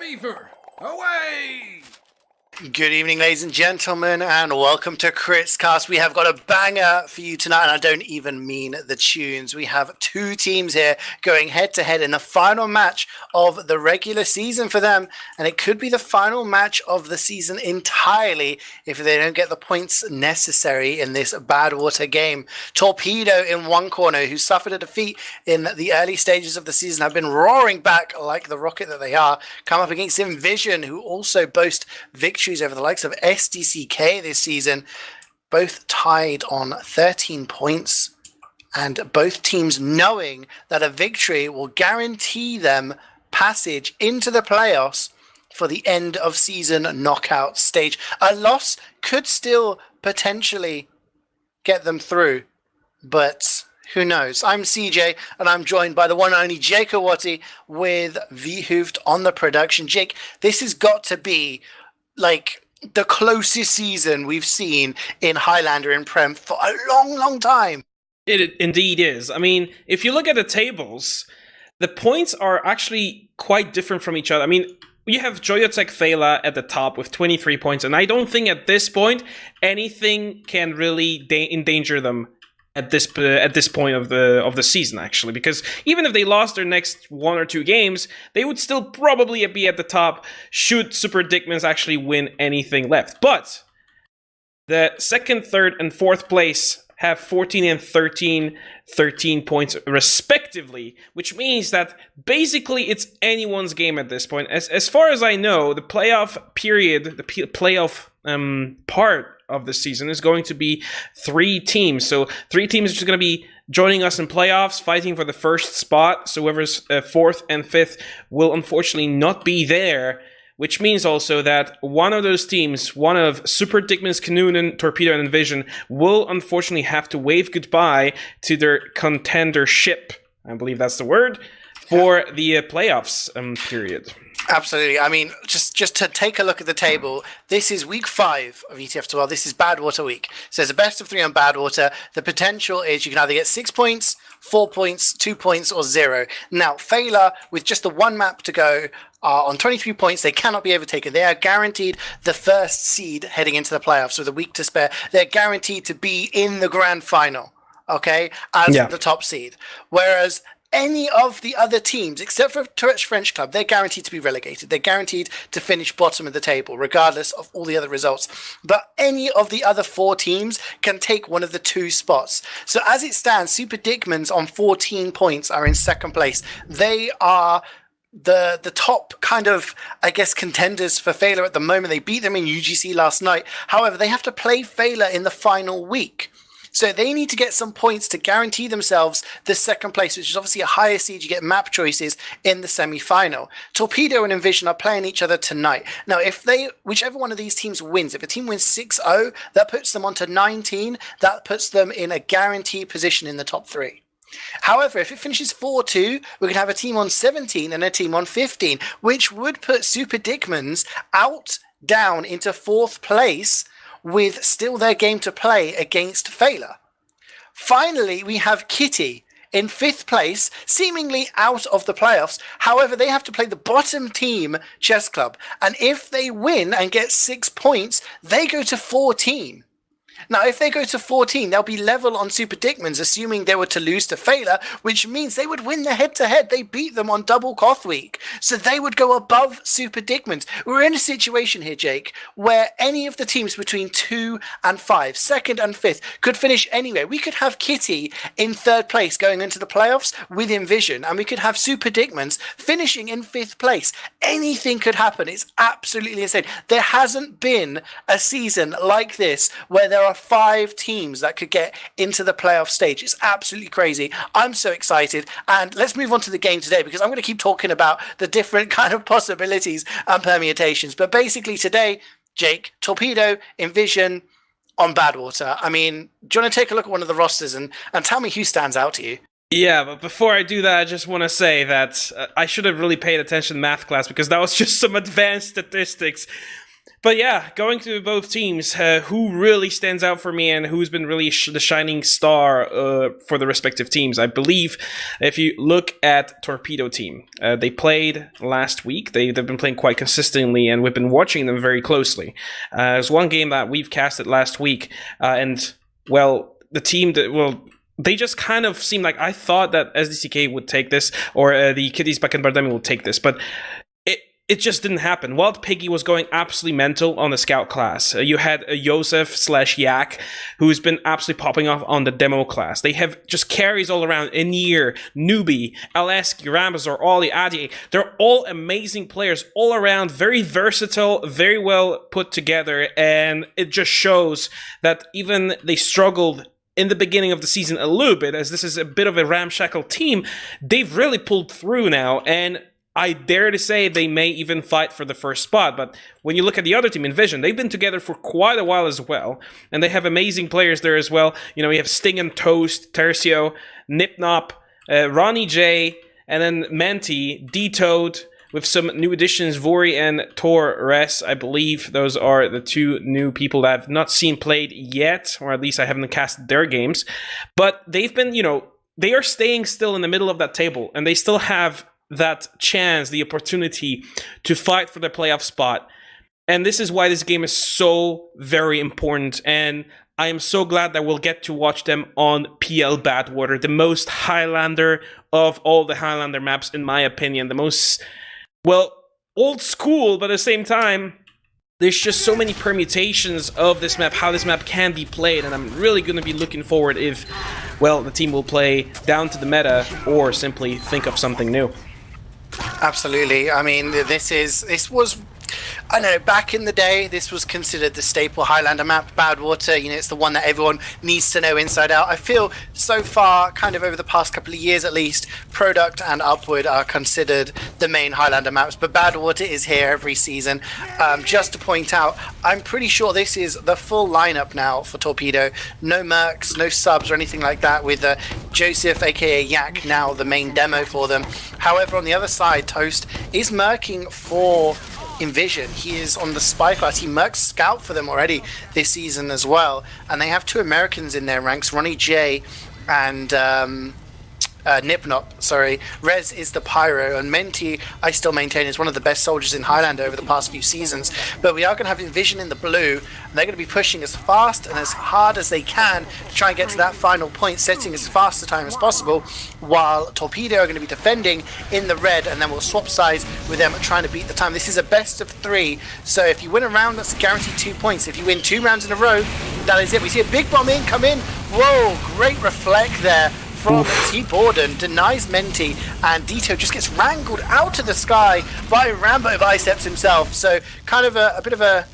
Fever, away! Good evening, ladies and gentlemen, and welcome to KritzKast. We have got a banger for you tonight, and I don't even mean the tunes. We have two teams here going head-to-head in the final match of the regular season for them, and it could be the final match of the season entirely if they don't get the points necessary in this Badwater game. TORPEDO in one corner, who suffered a defeat in the early stages of the season, have been roaring back like the rocket that they are, come up against inVision, who also boast victories over the likes of SDCK this season, both tied on 13 points, and both teams knowing that a victory will guarantee them passage into the playoffs for the end of season knockout stage. A loss could still potentially get them through, but who knows? I'm CeeJaey, and I'm joined by the one and only jakeowaty with Wiethoofd on the production. Jake, this has got to be like the closest season we've seen in Highlander and Prem for a long, long time. It indeed is. I mean, if you look at the tables, the points are actually quite different from each other. I mean, you have Joyotech Thela at the top with 23 points, and I don't think at this point anything can really endanger them at this point of the season, actually, because even if they lost their next one or two games, they would still probably be at the top should Super Dickmans actually win anything left. But the second, third, and fourth place have 14 and 13 points respectively, which means that basically it's anyone's game at this point. As far as I know, the playoff period, the playoff part of the season is going to be 3 teams. So 3 teams are just going to be joining us in playoffs, fighting for the first spot. So whoever's 4th and 5th will unfortunately not be there, which means also that one of those teams, one of Super Dickmans, Canoon, TORPEDO, and inVision, will unfortunately have to wave goodbye to their contendership, I believe that's the word, for the playoffs period. Absolutely. I mean, just to take a look at the table, this is week 5 of ETF2L. This is Badwater week. So there's a best of 3 on Badwater. The potential is you can either get 6 points, 4 points, 2 points, or 0. Now, Failer, with just the one map to go, are on 23 points. They cannot be overtaken. They are guaranteed the first seed heading into the playoffs with a week to spare. They're guaranteed to be in the grand final, okay, as the top seed. Whereas any of the other teams, except for Tourette's French Club, they're guaranteed to be relegated. They're guaranteed to finish bottom of the table, regardless of all the other results. But any of the other 4 teams can take one of the 2 spots. So as it stands, Super Dickmans on 14 points are in second place. They are the top kind of, I guess, contenders for Failure at the moment. They beat them in UGC last night. However, they have to play Failure in the final week. So they need to get some points to guarantee themselves the second place, which is obviously a higher seed. You get map choices in the semi-final. TORPEDO and inVision are playing each other tonight. Now, whichever one of these teams wins, if a team wins 6-0, that puts them onto 19. That puts them in a guaranteed position in the top 3. However, if it finishes 4-2, we're going to have a team on 17 and a team on 15, which would put Super Dickmans down into 4th place, with still their game to play against Failure. Finally, we have Kitty in 5th place, seemingly out of the playoffs. However, they have to play the bottom team, Chess Club. And if they win and get 6 points, they go to 14. Now, if they go to 14, they'll be level on Super Dickmans, assuming they were to lose to Failure, which means they would win the head-to-head. They beat them on double Koth week, so they would go above Super Dickmans. We're in a situation here, Jake, where any of the teams between 2 and 5, 2nd and 5th, could finish anywhere. We could have Kitty in 3rd place going into the playoffs with inVision, and we could have Super Dickmans finishing in 5th place. Anything could happen. It's absolutely insane. There hasn't been a season like this where there are 5 teams that could get into the playoff stage. It's absolutely crazy. I'm so excited. And let's move on to the game today, because I'm going to keep talking about the different kind of possibilities and permutations. But basically today, Jake, TORPEDO, inVision on Badwater. I mean, do you want to take a look at one of the rosters and tell me who stands out to you? Yeah, but before I do that, I just want to say that I should have really paid attention in math class, because that was just some advanced statistics. But yeah, going to both teams, who really stands out for me and who's been really the shining star for the respective teams? I believe if you look at Torpedo team, they played last week. They've been playing quite consistently, and we've been watching them very closely. There's one game that we've casted last week, and well, the team that they just kind of seemed like I thought that SDCK would take this, or the Kitties back in Bardemi would take this, but it just didn't happen. Wild Piggy was going absolutely mental on the scout class. You had a Joseph/Yak who's been absolutely popping off on the demo class. They have just carries all around. Enir, Newbie, Aleski, Rambazor, Ollie, Adi. They're all amazing players all around, very versatile, very well put together, and it just shows that even they struggled in the beginning of the season a little bit, as this is a bit of a ramshackle team, they've really pulled through now, and I dare to say they may even fight for the first spot. But when you look at the other team, inVision, they've been together for quite a while as well. And they have amazing players there as well. You know, we have Sting and Toast, Tercio, Nipnop, Ronnie J, and then Menti, D-Toad, with some new additions, Vori and Torres. I believe those are the two new people that I've not seen played yet, or at least I haven't cast their games. But they've been, you know, they are staying still in the middle of that table, and they still have that chance, the opportunity to fight for the playoff spot. And this is why this game is so very important. And I am so glad that we'll get to watch them on PL Badwater, the most Highlander of all the Highlander maps, in my opinion. The most, well, old school, but at the same time, there's just so many permutations of this map, how this map can be played, and I'm really going to be looking forward if, well, the team will play down to the meta or simply think of something new. Absolutely. I mean, this was, I know, back in the day, this was considered the staple Highlander map, Badwater. You know, it's the one that everyone needs to know inside out. I feel so far, kind of over the past couple of years at least, Product and Upward are considered the main Highlander maps, but Badwater is here every season. Just to point out, I'm pretty sure this is the full lineup now for Torpedo. No mercs, no subs or anything like that, with Joseph, aka Yak, now the main demo for them. However, on the other side, Toast is merking for inVision. He is on the spy class. He mercs scout for them already this season as well. And they have two Americans in their ranks, Ronnie J and Nipnop, sorry. Rez is the Pyro, and Menti, I still maintain, is one of the best soldiers in Highlander over the past few seasons. But we are going to have inVision in the blue, and they're going to be pushing as fast and as hard as they can to try and get to that final point, setting as fast a time as possible, while Torpedo are going to be defending in the red, and then we'll swap sides with them trying to beat the time. This is a best of 3, so if you win a round, that's guaranteed 2 points. If you win 2 rounds in a row, that is it. We see a big bomb come in. Whoa, great reflect there from T. Borden, denies Menti, and Dito just gets wrangled out of the sky by Rambo Biceps himself. So kind of a bit of a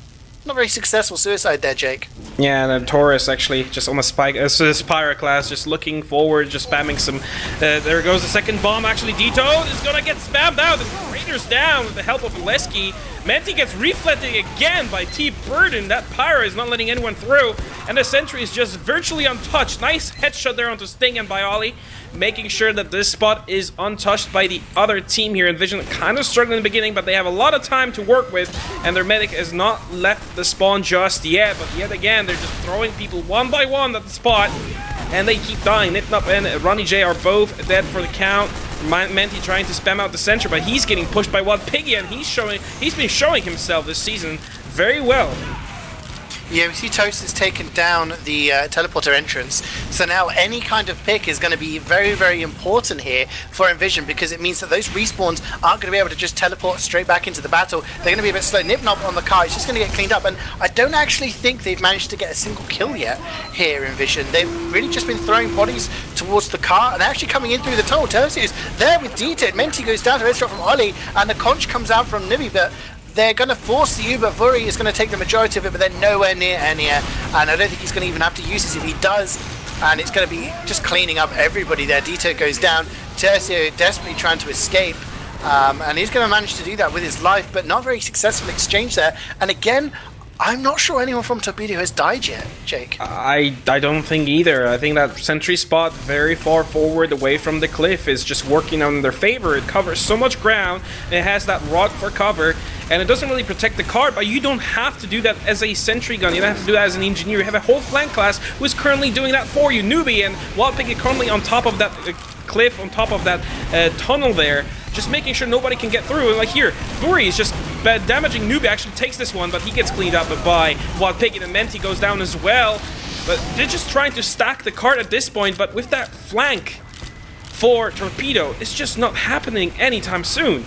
not very successful suicide there, Jake. Yeah, and then Taurus actually just on the Spire class, just looking forward, just spamming some. There goes the second bomb. Actually, Dito is gonna get spammed out, and Raiders down with the help of Leski. Menti gets reflected again by T. Burden. That Pyro is not letting anyone through, and the Sentry is just virtually untouched. Nice headshot there onto Sting and by Ollie, making sure that this spot is untouched by the other team here. inVision kind of struggling in the beginning, but they have a lot of time to work with, and their medic has not left the spawn just yet. But yet again, they're just throwing people one by one at the spot, and they keep dying. Nipnup and Ronnie J are both dead for the count. Menti trying to spam out the center, but he's getting pushed by Wild Piggy, and he's been showing himself this season very well. Yeah, we see Toast has taken down the teleporter entrance, so now any kind of pick is going to be very, very important here for inVision, because it means that those respawns aren't going to be able to just teleport straight back into the battle. They're going to be a bit slow. Nipnop on the car, it's just going to get cleaned up, and I don't actually think they've managed to get a single kill yet here inVision. They've really just been throwing bodies towards the car, and they're actually coming in through the tunnel. Tertius there with Dieter. Menti goes down to a headshot from Ollie, and the conch comes out from Nibby, but they're going to force the Uber. Vuri is going to take the majority of it, but they're nowhere near Enia, and I don't think he's going to even have to use this if he does, and it's going to be just cleaning up everybody there. Dito goes down, Tercio desperately trying to escape, and he's going to manage to do that with his life, but not very successful exchange there. And again, I'm not sure anyone from Torpedo has died yet, Jake. I don't think either. I think that sentry spot very far forward away from the cliff is just working on their favor. It covers so much ground, it has that rod for cover, and it doesn't really protect the card, but you don't have to do that as a sentry gun. You don't have to do that as an engineer. You have a whole flank class who is currently doing that for you. Newbie and Wildpig currently on top of that cliff, on top of that tunnel there, just making sure nobody can get through. And like here, Vuri is just damaging Newbie, actually takes this one, but he gets cleaned up by Wildpig, and Menti goes down as well. But they're just trying to stack the card at this point, but with that flank for Torpedo, it's just not happening anytime soon.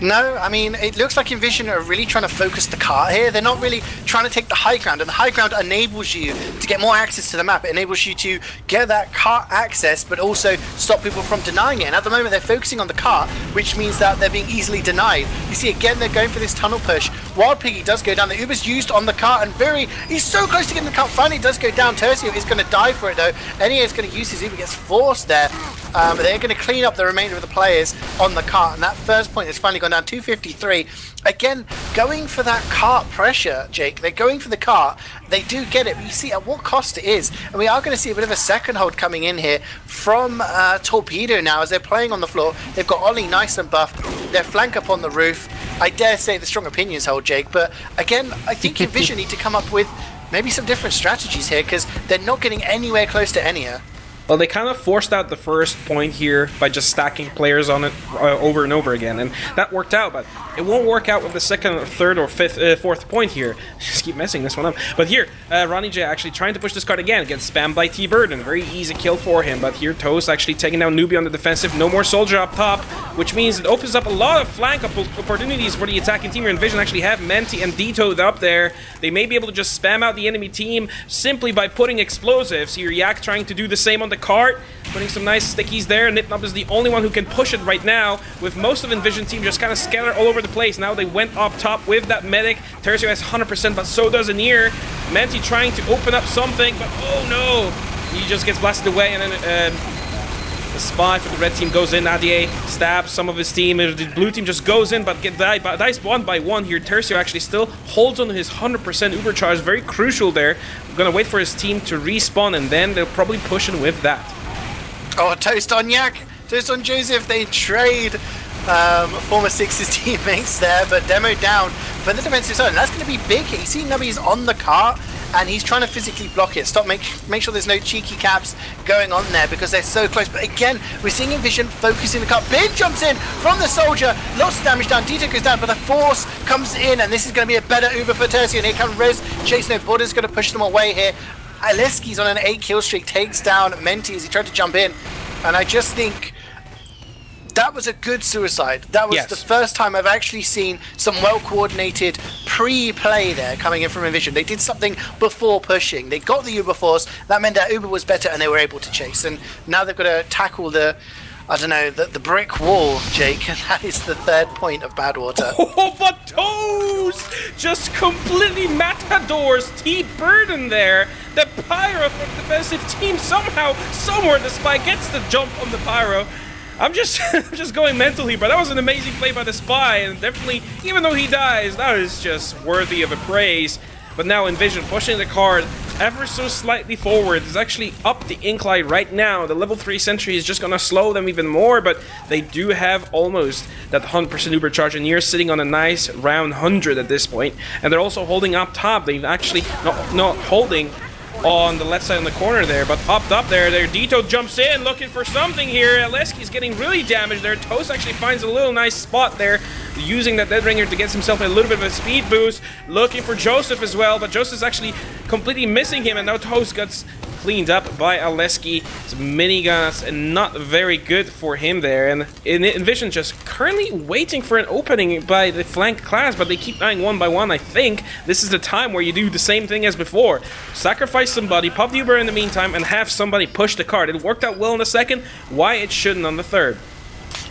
No, I mean, it looks like inVision are really trying to focus the cart here. They're not really trying to take the high ground, and the high ground enables you to get more access to the map. It enables you to get that cart access, but also stop people from denying it. And at the moment, they're focusing on the cart, which means that they're being easily denied. You see, again, they're going for this tunnel push. Wild Piggy does go down. The Uber's used on the cart, and he's so close to getting the cart. Finally, does go down. Tercio is going to die for it, though. NEA is going to use his Uber, gets forced there. They're going to clean up the remainder of the players on the cart, and that first point has finally gone down 253. Again, going for that cart pressure, Jake. They're going for the cart. They do get it, but you see at what cost it is. And we are going to see a bit of a second hold coming in here from Torpedo now as they're playing on the floor. They've got Ollie nice and buffed. Their flank up on the roof. I dare say the strong opinions hold, Jake. But again, I think inVision need to come up with maybe some different strategies here because they're not getting anywhere close to Enya. Well, they kind of forced out the first point here by just stacking players on it over and over again, and that worked out, but it won't work out with the second or third or fourth point here. Just keep messing this one up. But here, Ronnie J actually trying to push this card again, gets spammed by T-Bird, and very easy kill for him, but here Toast actually taking down Newbie on the defensive, no more soldier up top, which means it opens up a lot of flank opportunities for the attacking team. inVision actually have Menti and Wiethoofd up there. They may be able to just spam out the enemy team simply by putting explosives. Here, Yak trying to do the same on the cart, putting some nice stickies there. Nipnop is the only one who can push it right now, with most of inVision team just kind of scattered all over the place. Now they went up top with that medic. Tercio has 100%, but so does Anir. Menti trying to open up something, but oh no! He just gets blasted away, and then the spy for the red team goes in. Adie stabs some of his team. The blue team just goes in, but dies one by one here. Tercio actually still holds on to his 100% Uber charge. Very crucial there. I'm gonna wait for his team to respawn, and then they'll probably push in with that. Oh, Toast on Yak, Toast on Joseph. They trade former Sixes teammates there, but Demo down for the defensive zone. That's going to be big. You see Nubby's on the cart, and he's trying to physically block it. Make sure there's no cheeky caps going on there because they're so close. But again, we're seeing inVision focusing the cart. Big jumps in from the soldier. Lots of damage down. Dito goes down, but the force comes in, and this is going to be a better Uber for Tercio. And here comes Rez. Chase No Borders going to push them away here. Aleski's on an 8 kill streak, takes down Menti as he tried to jump in. And I just think that was a good suicide. That was the first time I've actually seen some well-coordinated pre-play there coming in from inVision. They did something before pushing. They got the Uber force. That meant that Uber was better and they were able to chase. And now they've got to tackle the brick wall, Jake. And that is the third point of Badwater. Oh, but Toast just completely matadors T-Bird in there. The Pyro from the defensive team somehow, somewhere, the spy gets the jump on the Pyro. I'm just going mental here, but that was an amazing play by the spy, and definitely, even though he dies, that is just worthy of a praise. But now inVision pushing the card ever so slightly forward. It's actually up the incline right now. The level 3 sentry is just gonna slow them even more, but they do have almost that 100% Uber charge, and you're sitting on a nice round 100 at this point. And they're also holding up top. They've actually not holding on the left side in the corner there, but up there, Dito jumps in looking for something here. Aleski's getting really damaged there. Toast actually finds a little nice spot there, using that Dead Ringer to get himself a little bit of a speed boost, looking for Joseph as well, but Joseph's actually completely missing him, and now Toast gets cleaned up by Aleski. It's miniguns and not very good for him there, and inVision just currently waiting for an opening by the flank class, but they keep dying one by one. I think this is the time where you do the same thing as before. Sacrifice somebody, pop the Uber in the meantime, and have somebody push the card. It worked out well in the second, why it shouldn't on the third.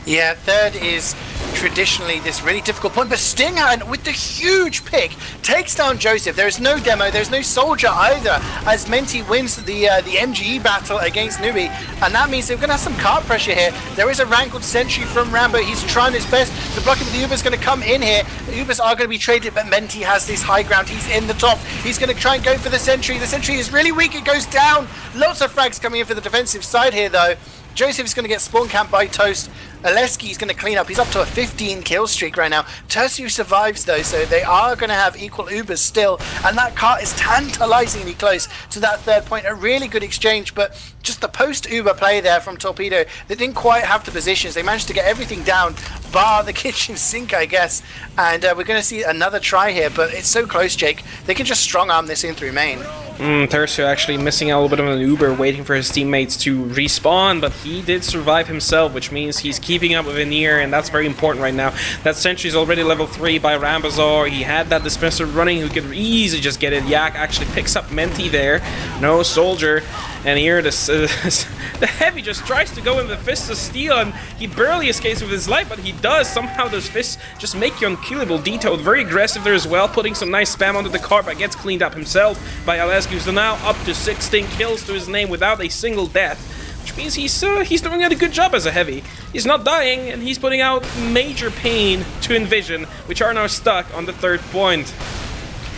Yeah, third is traditionally this really difficult point, but Stinghan with the huge pick takes down Joseph. There is no demo, there's no soldier either, as Menti wins the MGE battle against Newbie, and that means they're going to have some card pressure here. There is a rankled sentry from Rambo. He's trying his best to block him. The Uber's going to come in here. The Ubers are going to be traded, but Menti has this high ground. He's in the top. He's going to try and go for the sentry. The sentry is really weak. It goes down. Lots of frags coming in for the defensive side here, though. Joseph is going to get spawn camped by Toast. Aleski is going to clean up. He's up to a 15 kill streak right now. Tercio survives though, so they are going to have equal Ubers still. And that cart is tantalizingly close to that third point. A really good exchange, but just the post-Uber play there from Torpedo. They didn't quite have the positions. They managed to get everything down, bar the kitchen sink, I guess. And we're going to see another try here, but it's so close, Jake. They can just strong arm this in through main. Tercio actually missing out a little bit of an Uber, waiting for his teammates to respawn, but he did survive himself, which means he's keeping up with Veneer, and that's very important right now. That sentry is already level 3 by Rambazar. He had that dispenser running who could easily just get it. Yak actually picks up Menti there. No soldier. And here the Heavy just tries to go in the Fist of Steel, and he barely escapes with his life, but he does. Somehow those fists just make you unkillable. Detoad very aggressive there as well, putting some nice spam onto the card, but gets cleaned up himself by Aleski, who's now up to 16 kills to his name without a single death, which means he's doing a good job as a Heavy. He's not dying, and he's putting out major pain to inVision, which are now stuck on the third point.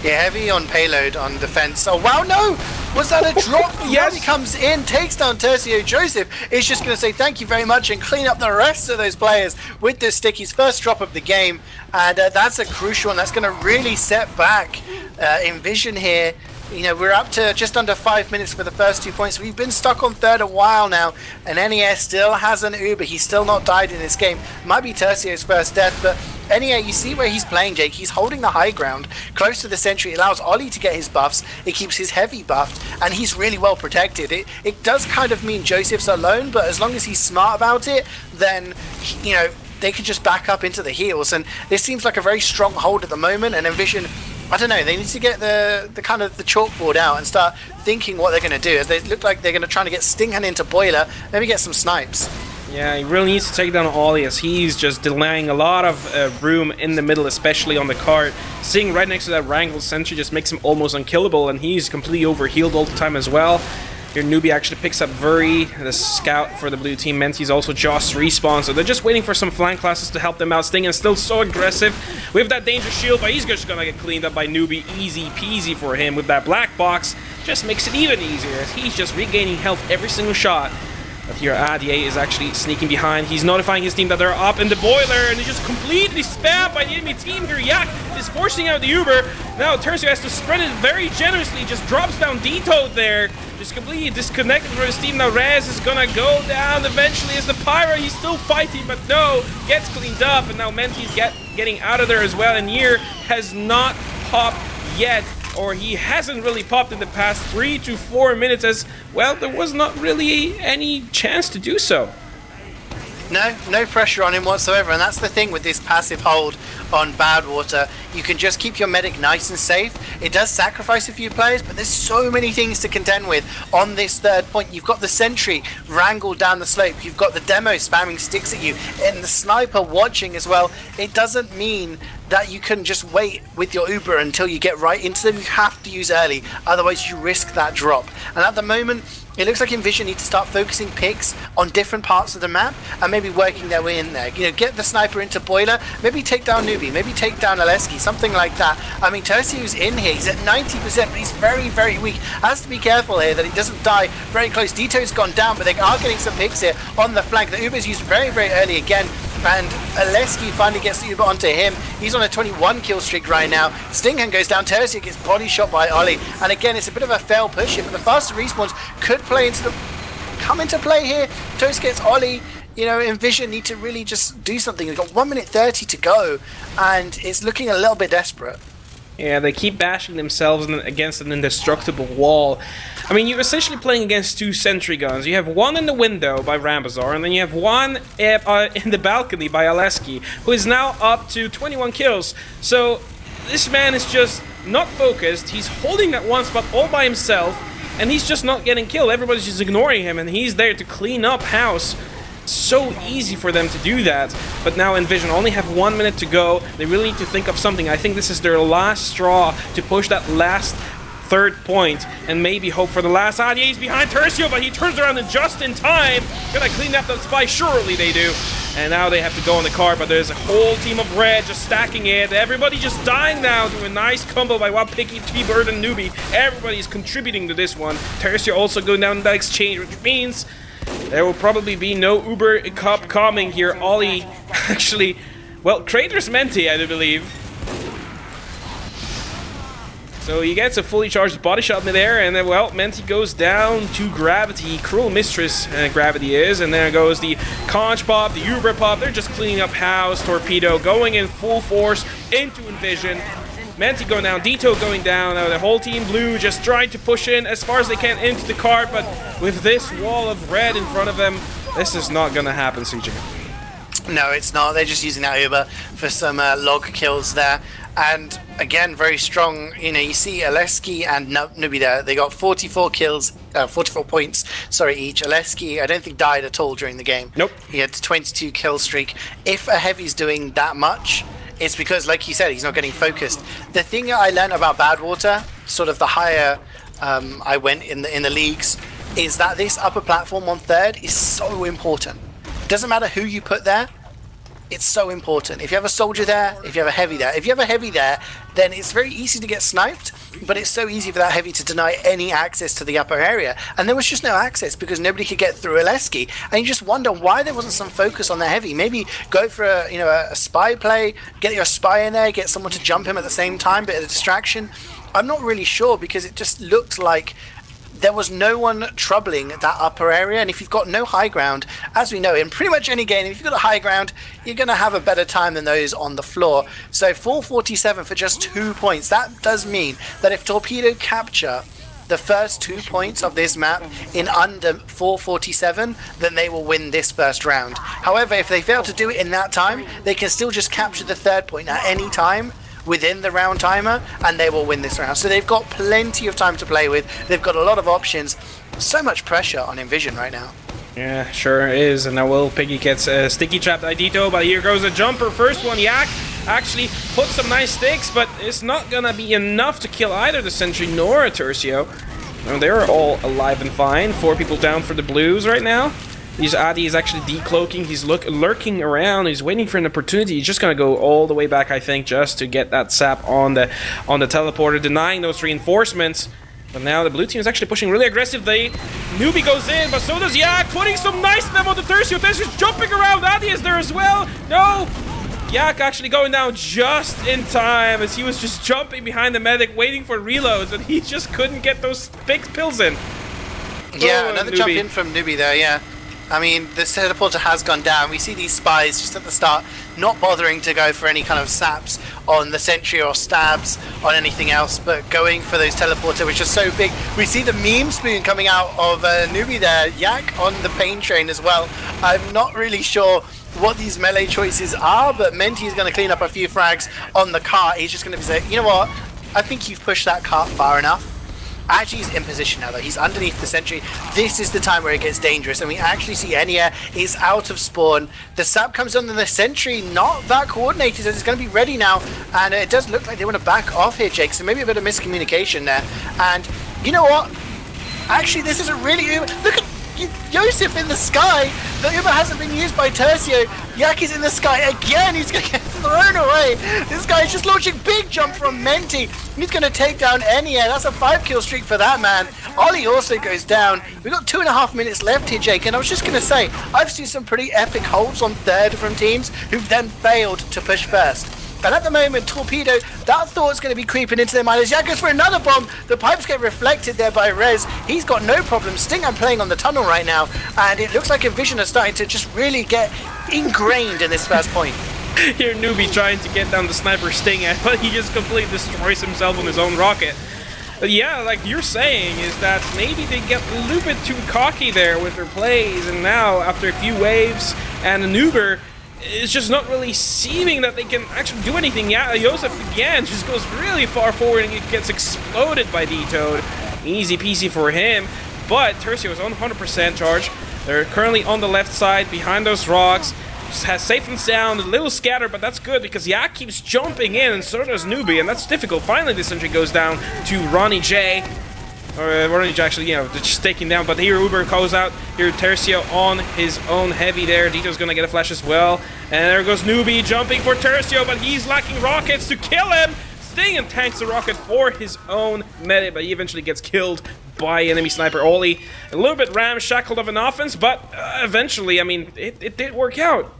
Yeah, Heavy on payload on defense. Oh wow, no! Was that a drop? Yes. He comes in, takes down Tercio. Joseph is just going to say thank you very much and clean up the rest of those players with this stick. His first drop of the game, and that's a crucial one. That's going to really set back inVision here. You know, we're up to just under 5 minutes for the first 2 points. We've been stuck on third a while now, and NES still has an Uber. He's still not died in this game. Might be Tercio's first death, but NES, you see where he's playing, Jake. He's holding the high ground close to the sentry. It allows Ollie to get his buffs. It keeps his Heavy buffed, and he's really well protected. It does kind of mean Joseph's alone, but as long as he's smart about it, then, you know, they can just back up into the heals. And this seems like a very strong hold at the moment, and inVision, I don't know, they need to get the kind of the chalkboard out and start thinking what they're going to do, as they look like they're going to try to get Stinghan into Boiler, maybe get some snipes. Yeah, he really needs to take down Ollie, as he's just delaying a lot of room in the middle, especially on the cart. Sitting right next to that Wrangled sentry just makes him almost unkillable, and he's completely overhealed all the time as well. Here Newbie actually picks up Vuri, the scout for the blue team. Menti's also just respawn, so they're just waiting for some flank classes to help them out. Stinghan's still so aggressive with that danger shield, but he's just gonna get cleaned up by Newbie. Easy peasy for him with that black box. Just makes it even easier, as he's just regaining health every single shot. But here Adye is actually sneaking behind. He's notifying his team that they're up in the Boiler, and he's just completely spammed by the enemy team here. Yak is forcing out the Uber. Now Tercio has to spread it very generously, just drops down Detoad there. Just completely disconnected from his team. Now Rez is gonna go down eventually as the Pyro. He's still fighting, but no, gets cleaned up, and now Menti's getting out of there as well. And Yer has not popped yet, or he hasn't really popped in the past 3 to 4 minutes, as well there was not really any chance to do so. No pressure on him whatsoever, and that's the thing with this passive hold on Badwater. You can just keep your medic nice and safe. It does sacrifice a few players, but there's so many things to contend with on this third point. You've got the sentry wrangled down the slope, you've got the demo spamming sticks at you, and the sniper watching as well. It doesn't mean that you can just wait with your Uber until you get right into them. You have to use early, otherwise you risk that drop. And at the moment, it looks like inVision need to start focusing picks on different parts of the map and maybe working their way in there. You know, get the sniper into Boiler, maybe take down Newbie, maybe take down Aleski, something like that. I mean, Tercio's in here, he's at 90%, but he's very, very weak. Has to be careful here that he doesn't die very close. Deto's gone down, but they are getting some picks here on the flank. The Uber's used very, very early again, and Aleski finally gets the Uber onto him. He's on a 21 kill streak right now. Stinghan goes down, Tercio gets body shot by Ollie, and again, it's a bit of a fail push here, but the faster respawns could come into play here. Toast gets Ollie. You know, inVision need to really just do something. They've got 1 minute 30 to go, and it's looking a little bit desperate. Yeah, they keep bashing themselves against an indestructible wall. I mean, you're essentially playing against two sentry guns. You have one in the window by Rambazar, and then you have one in the balcony by Aleski, who is now up to 21 kills. So this man is just not focused. He's holding that one spot all by himself, and he's just not getting killed. Everybody's just ignoring him, and he's there to clean up house. so easy for them to do that. But now inVision only have 1 minute to go. They really need to think of something. I think this is their last straw to push that last third point and maybe hope for the last. He's behind Tercio, but he turns around and just in time. Gonna clean up that spy. Surely they do. And now they have to go on the card, but there's a whole team of red just stacking it. Everybody just dying now to a nice combo by Picky, T-Bird, and Newbie. Everybody's contributing to this one. Tercio also going down that exchange, which means there will probably be no Uber Cup coming here. Ollie actually, well, Crater's Menti, I do believe. So he gets a fully charged body shot in there, and then, well, Menti goes down to Gravity. Cruel Mistress Gravity is, and there goes the Conch Pop, the Uber Pop. They're just cleaning up house. Torpedo going in full force into inVision. Menti going down, Dito going down. The whole team blue just trying to push in as far as they can into the card, but with this wall of red in front of them, this is not gonna happen, CeeJaey. No, it's not. They're just using that Uber for some log kills there. And again, very strong. You know, you see Aleski and Newbie there. They got 44 kills, 44 points, sorry, each. Aleski, I don't think died at all during the game. Nope. He had 22 kill streak. If a heavy's doing that much, it's because, like you said, he's not getting focused. The thing I learned about Badwater, sort of the higher I went in the leagues, is that this upper platform on third is so important. It doesn't matter who you put there. It's so important. If you have a soldier there, if you have a heavy there, if you have a heavy there, then it's very easy to get sniped, but it's so easy for that heavy to deny any access to the upper area. And there was just no access because nobody could get through Aleski. And you just wonder why there wasn't some focus on the heavy. Maybe go for a spy play, get your spy in there, get someone to jump him at the same time, bit of a distraction. I'm not really sure because it just looked like there was no one troubling that upper area, and if you've got no high ground, as we know in pretty much any game, if you've got a high ground, you're going to have a better time than those on the floor. So 447 for just 2 points. That does mean that if Torpedo capture the first 2 points of this map in under 447, then they will win this first round. However, if they fail to do it in that time, they can still just capture the third point at any time within the round timer, and they will win this round. So they've got plenty of time to play with. They've got a lot of options. So much pressure on inVision right now. Yeah, sure is. And now Will Piggy gets a sticky trapped by Dito, but here goes a jumper. First one, Yak actually puts some nice sticks, but it's not gonna be enough to kill either the Sentry nor a Tercio. Now they're all alive and fine. 4 people down for the Blues right now. Adi is actually decloaking, he's lurking around, he's waiting for an opportunity. He's just gonna go all the way back, I think, just to get that sap on the teleporter, denying those reinforcements. But now the blue team is actually pushing really aggressively. Newbie goes in, but so does Yak, putting some nice them on the Tercio. Tercio's jumping around, Adi is there as well. No! Yak actually going down just in time as he was just jumping behind the medic, waiting for reloads, and he just couldn't get those big pills in. Yeah, another jump in from Newbie there, yeah. I mean, the teleporter has gone down. We see these spies just at the start not bothering to go for any kind of saps on the sentry or stabs on anything else, but going for those teleporter, which are so big. We see the meme spoon coming out of Newbie there. Yak on the pain train as well. I'm not really sure what these melee choices are, but Menti is going to clean up a few frags on the cart. He's just going to be saying, you know what? I think you've pushed that cart far enough. Actually, he's in position now, though. He's underneath the sentry. This is the time where it gets dangerous, and we actually see Enya is out of spawn. The sap comes on, and the sentry not that coordinated, so it's going to be ready now, and it does look like they want to back off here, Jake, so maybe a bit of miscommunication there. And you know what? Actually, this is a really... Look at Yosef in the sky. The Uber hasn't been used by Tercio. Yak is in the sky again. He's going to get thrown away. This guy is just launching big jump from Menti. He's going to take down Enya. That's a 5-kill streak for that man. Ollie also goes down. We've got 2.5 minutes left here, Jake, and I was just going to say, I've seen some pretty epic holds on third from teams who've then failed to push first. And at the moment, Torpedo, that thought's going to be creeping into their mind as Yak goes for another bomb. The pipes get reflected there by Rez. He's got no problem. Sting, I'm playing on the tunnel right now, and it looks like inVision is starting to just really get ingrained in this first point. Here, Newbie trying to get down the sniper Sting, but he just completely destroys himself on his own rocket. But yeah, like you're saying, is that maybe they get a little bit too cocky there with their plays, and now, after a few waves and an Uber, it's just not really seeming that they can actually do anything. Yeah, Yosef again just goes really far forward and it gets exploded by D-Toad. Easy peasy for him, but Tercio is on 100% charge. They're currently on the left side, behind those rocks. Just has safe and sound, a little scatter, but that's good because Yak keeps jumping in, and so does Newbie, and that's difficult. Finally, this entry goes down to Ronnie J. Or Ronnie J actually, just taking down, but here Uber goes out. Here Tercio on his own heavy there. Dito's gonna get a flash as well. And there goes Newbie jumping for Tercio, but he's lacking rockets to kill him. Sting and tanks the rocket for his own medic, but he eventually gets killed by enemy sniper Oli. A little bit ramshackled of an offense, but eventually, I mean, it did work out.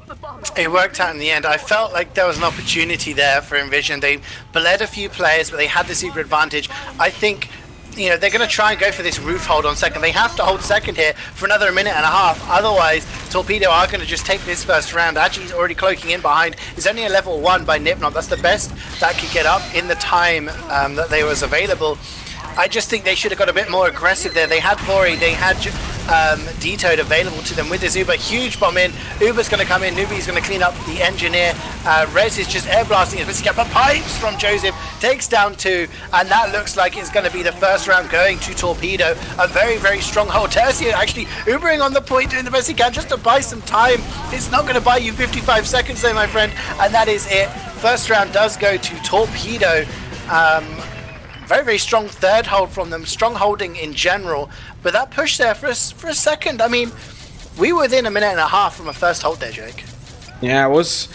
It worked out in the end. I felt like there was an opportunity there for inVision. They bled a few players, but they had the super advantage. I think, they're going to try and go for this roof hold on second. They have to hold second here for another minute and a half. Otherwise, Torpedo are going to just take this first round. Actually, he's already cloaking in behind. It's only a level 1 by Nipnop. That's the best that could get up in the time that they was available. I just think they should have got a bit more aggressive there. They had Vori, they had Detoad available to them with this Uber. Huge bomb in. Uber's going to come in. Newbie's going to clean up the engineer. Rez is just air blasting his biscuit, but pipes from Joseph takes down 2, and that looks like it's going to be the first round going to Torpedo. A very, very strong hold. Tercio actually Ubering on the point, doing the best he can just to buy some time. It's not going to buy you 55 seconds though, my friend, and that is it. First round does go to Torpedo. Very, very strong third hold from them. Strong holding in general. But that push there for a second. I mean, we were within a minute and a half from a first hold there, Jake. Yeah, that was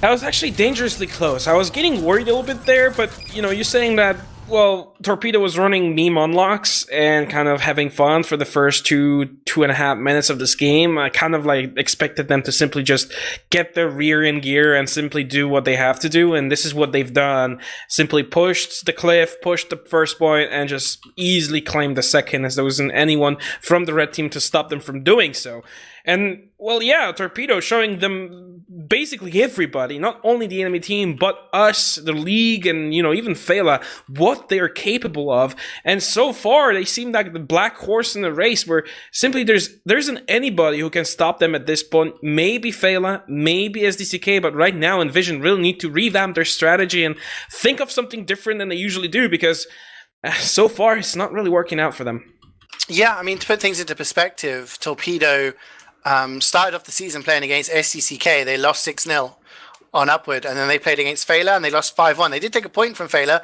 actually dangerously close. I was getting worried a little bit there, but, you're saying that, well, Torpedo was running meme unlocks and kind of having fun for the first 2.5 minutes of this game. I kind of expected them to simply just get their rear in gear and simply do what they have to do, and this is what they've done. Simply pushed the cliff, pushed the first point, and just easily claimed the second, as there wasn't anyone from the red team to stop them from doing so. And, well, yeah, Torpedo showing them basically everybody, not only the enemy team, but us, the league, and, even Fela, what they're capable of. And so far, they seem like the black horse in the race, where simply there isn't anybody who can stop them at this point. Maybe Fela, maybe SDCK, but right now, inVision really need to revamp their strategy and think of something different than they usually do, because so far, it's not really working out for them. Yeah, I mean, to put things into perspective, Torpedo started off the season playing against SCCK. They lost 6-0 on Upward, and then they played against Fela, and they lost 5-1. They did take a point from Fela.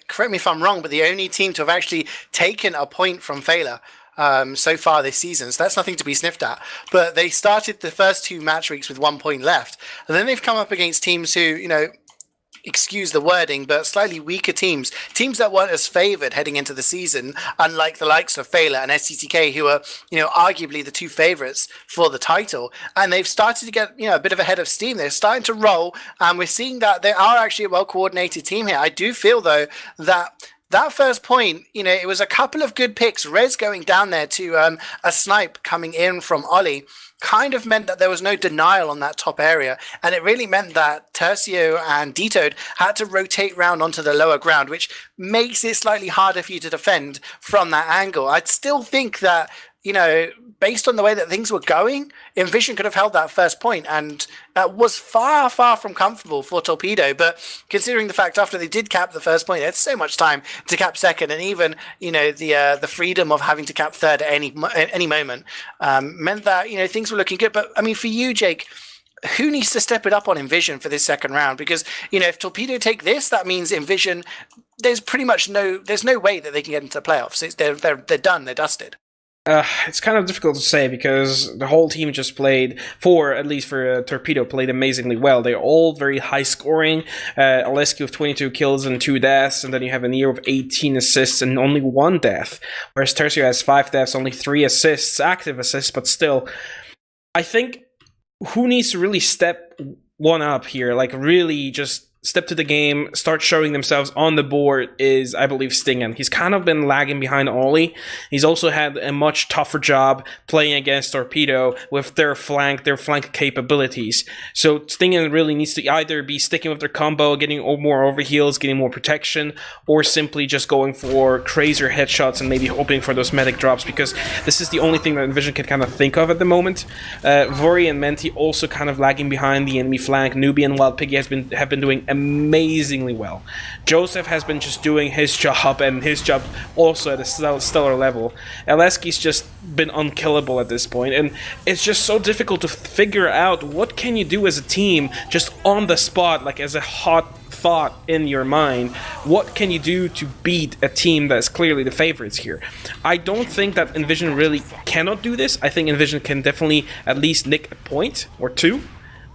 Correct me if I'm wrong, but the only team to have actually taken a point from Fela so far this season. So that's nothing to be sniffed at. But they started the first 2 match weeks with 1 point left. And then they've come up against teams who, excuse the wording, but slightly weaker teams that weren't as favoured heading into the season, unlike the likes of Fela and SCTK, who are, arguably the 2 favourites for the title. And they've started to get, a bit of a head of steam. They're starting to roll, and we're seeing that they are actually a well-coordinated team here. I do feel, though, that first point, it was a couple of good picks. Rez going down there to a snipe coming in from Ollie kind of meant that there was no denial on that top area, and it really meant that Tercio and Detoad had to rotate round onto the lower ground, which makes it slightly harder for you to defend from that angle. I'd still think that, based on the way that things were going, inVision could have held that first point, and that was far, far from comfortable for Torpedo. But considering the fact after they did cap the first point, they had so much time to cap second, and even, the freedom of having to cap third at any moment meant that, things were looking good. But, I mean, for you, Jake, who needs to step it up on inVision for this second round? Because, if Torpedo take this, that means inVision, there's no way that they can get into the playoffs. They're done, they're dusted. It's kind of difficult to say because the whole team just played, at least for Torpedo, played amazingly well. They're all very high scoring. Alessi with 22 kills and 2 deaths, and then you have a Neo with 18 assists and only 1 death. Whereas Tercio has 5 deaths, only 3 assists, active assists, but still. I think who needs to really step one up here, really just step to the game, start showing themselves on the board is, I believe, Stingen. He's kind of been lagging behind Ollie. He's also had a much tougher job playing against Torpedo with their flank capabilities. So Stingen really needs to either be sticking with their combo, getting more overheals, getting more protection, or simply just going for crazier headshots and maybe hoping for those medic drops, because this is the only thing that inVision can kind of think of at the moment. Vori and Menti also kind of lagging behind the enemy flank. Newbie and Wild Piggy have been doing amazingly well. Joseph has been just doing his job, and his job also at a stellar level. Aleski's just been unkillable at this point, and it's just so difficult to figure out what can you do as a team just on the spot, like as a hot thought in your mind. What can you do to beat a team that's clearly the favorites here? I don't think that inVision really cannot do this. I think inVision can definitely at least nick a point or two,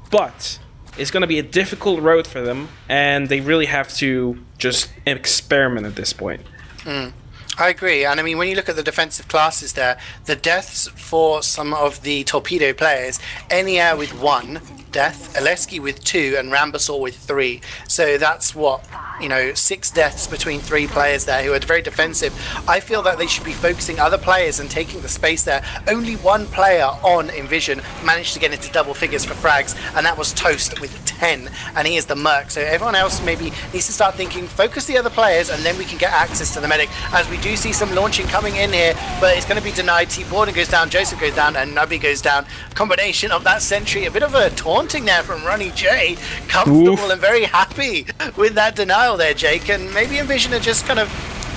but it's going to be a difficult road for them, and they really have to just experiment at this point. I agree, and I mean, when you look at the defensive classes there, the deaths for some of the Torpedo players, Enier with 1 death, Aleski with 2, and Rambasaur with 3. So that's what, 6 deaths between 3 players there who are very defensive. I feel that they should be focusing other players and taking the space there. Only 1 player on inVision managed to get into double figures for frags, and that was Toast with 10, and he is the Merc. So everyone else maybe needs to start thinking, focus the other players, and then we can get access to the medic, as we do see some launching coming in here, but it's going to be denied. T-Borden goes down, Joseph goes down, and Nubby goes down. Combination of that sentry, a bit of a taunting there from Ronnie J. Comfortable and very happy with that denial there, Jake, and maybe inVision are just kind of,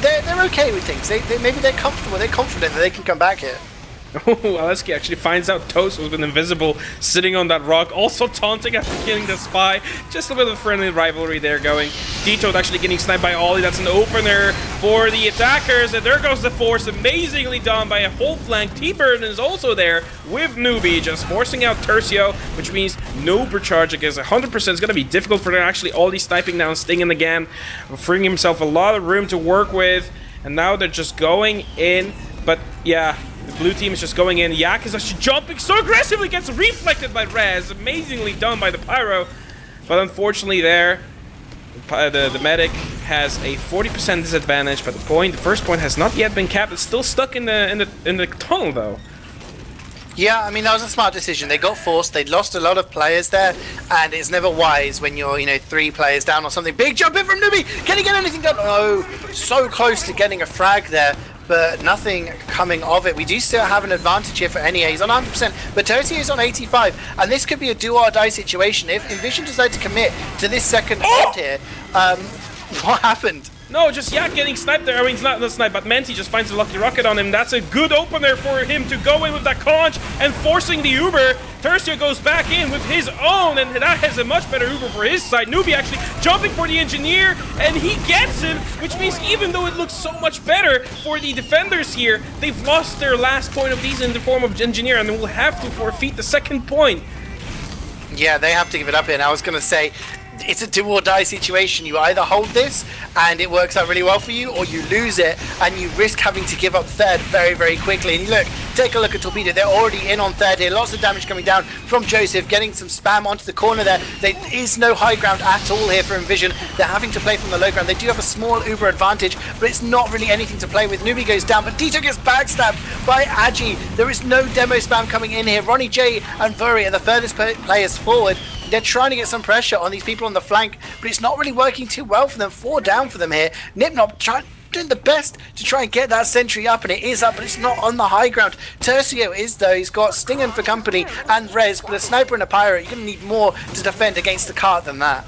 they're okay with things. Maybe they're comfortable, they're confident that they can come back here. Aleski actually finds out Toast has been invisible, sitting on that rock, also taunting after killing the spy. Just a bit of a friendly rivalry there going. Wiethoofd actually getting sniped by Ollie. That's an opener for the attackers, and there goes the force, amazingly done by a whole flank. T-Bird is also there with Newbie, just forcing out Tercio, which means no overcharge against 100%. It's going to be difficult for them. Actually, Ollie sniping down Stinging again, freeing himself a lot of room to work with, and now they're just going in, but yeah, the blue team is just going in. Yak is actually jumping so aggressively, gets reflected by Rez. Amazingly done by the Pyro. But unfortunately there, the medic has a 40% disadvantage, but the first point has not yet been capped. It's still stuck in the tunnel though. Yeah, I mean, that was a smart decision. They got forced, they'd lost a lot of players there, and it's never wise when you're, 3 players down or something. Big jump in from Newbie! Can he get anything done? Oh, so close to getting a frag there, but nothing coming of it. We do still have an advantage here for NEA. He's on 100%, but Tercio is on 85, and this could be a do-or-die situation. If inVision decide to commit to this second point here, what happened? No, just Yak getting sniped there. I mean, it's not the snipe, but Menti just finds a lucky rocket on him. That's a good opener for him to go in with that conch and forcing the Uber. Tercio goes back in with his own, and that has a much better Uber for his side. Newbie actually jumping for the engineer, and he gets him, which means even though it looks so much better for the defenders here, they've lost their last point of these in the form of engineer, and will have to forfeit the second point. Yeah, they have to give it up here. And I was going to say, it's a do-or-die situation. You either hold this and it works out really well for you, or you lose it and you risk having to give up third very, very quickly. And look, take a look at Torpedo. They're already in on third here. Lots of damage coming down from Joseph, getting some spam onto the corner there. There is no high ground at all here for inVision. They're having to play from the low ground. They do have a small Uber advantage, but it's not really anything to play with. Newbie goes down, but Dito gets backstabbed by Agi. There is no demo spam coming in here. Ronnie J and Vuri are the furthest players forward. They're trying to get some pressure on these people on the flank, but it's not really working too well for them. 4 down for them here. Nipnop doing the best to try and get that sentry up, and it is up, but it's not on the high ground. Tercio is, though. He's got Stingen for company and Rez, but a sniper and a pirate, you're going to need more to defend against the cart than that.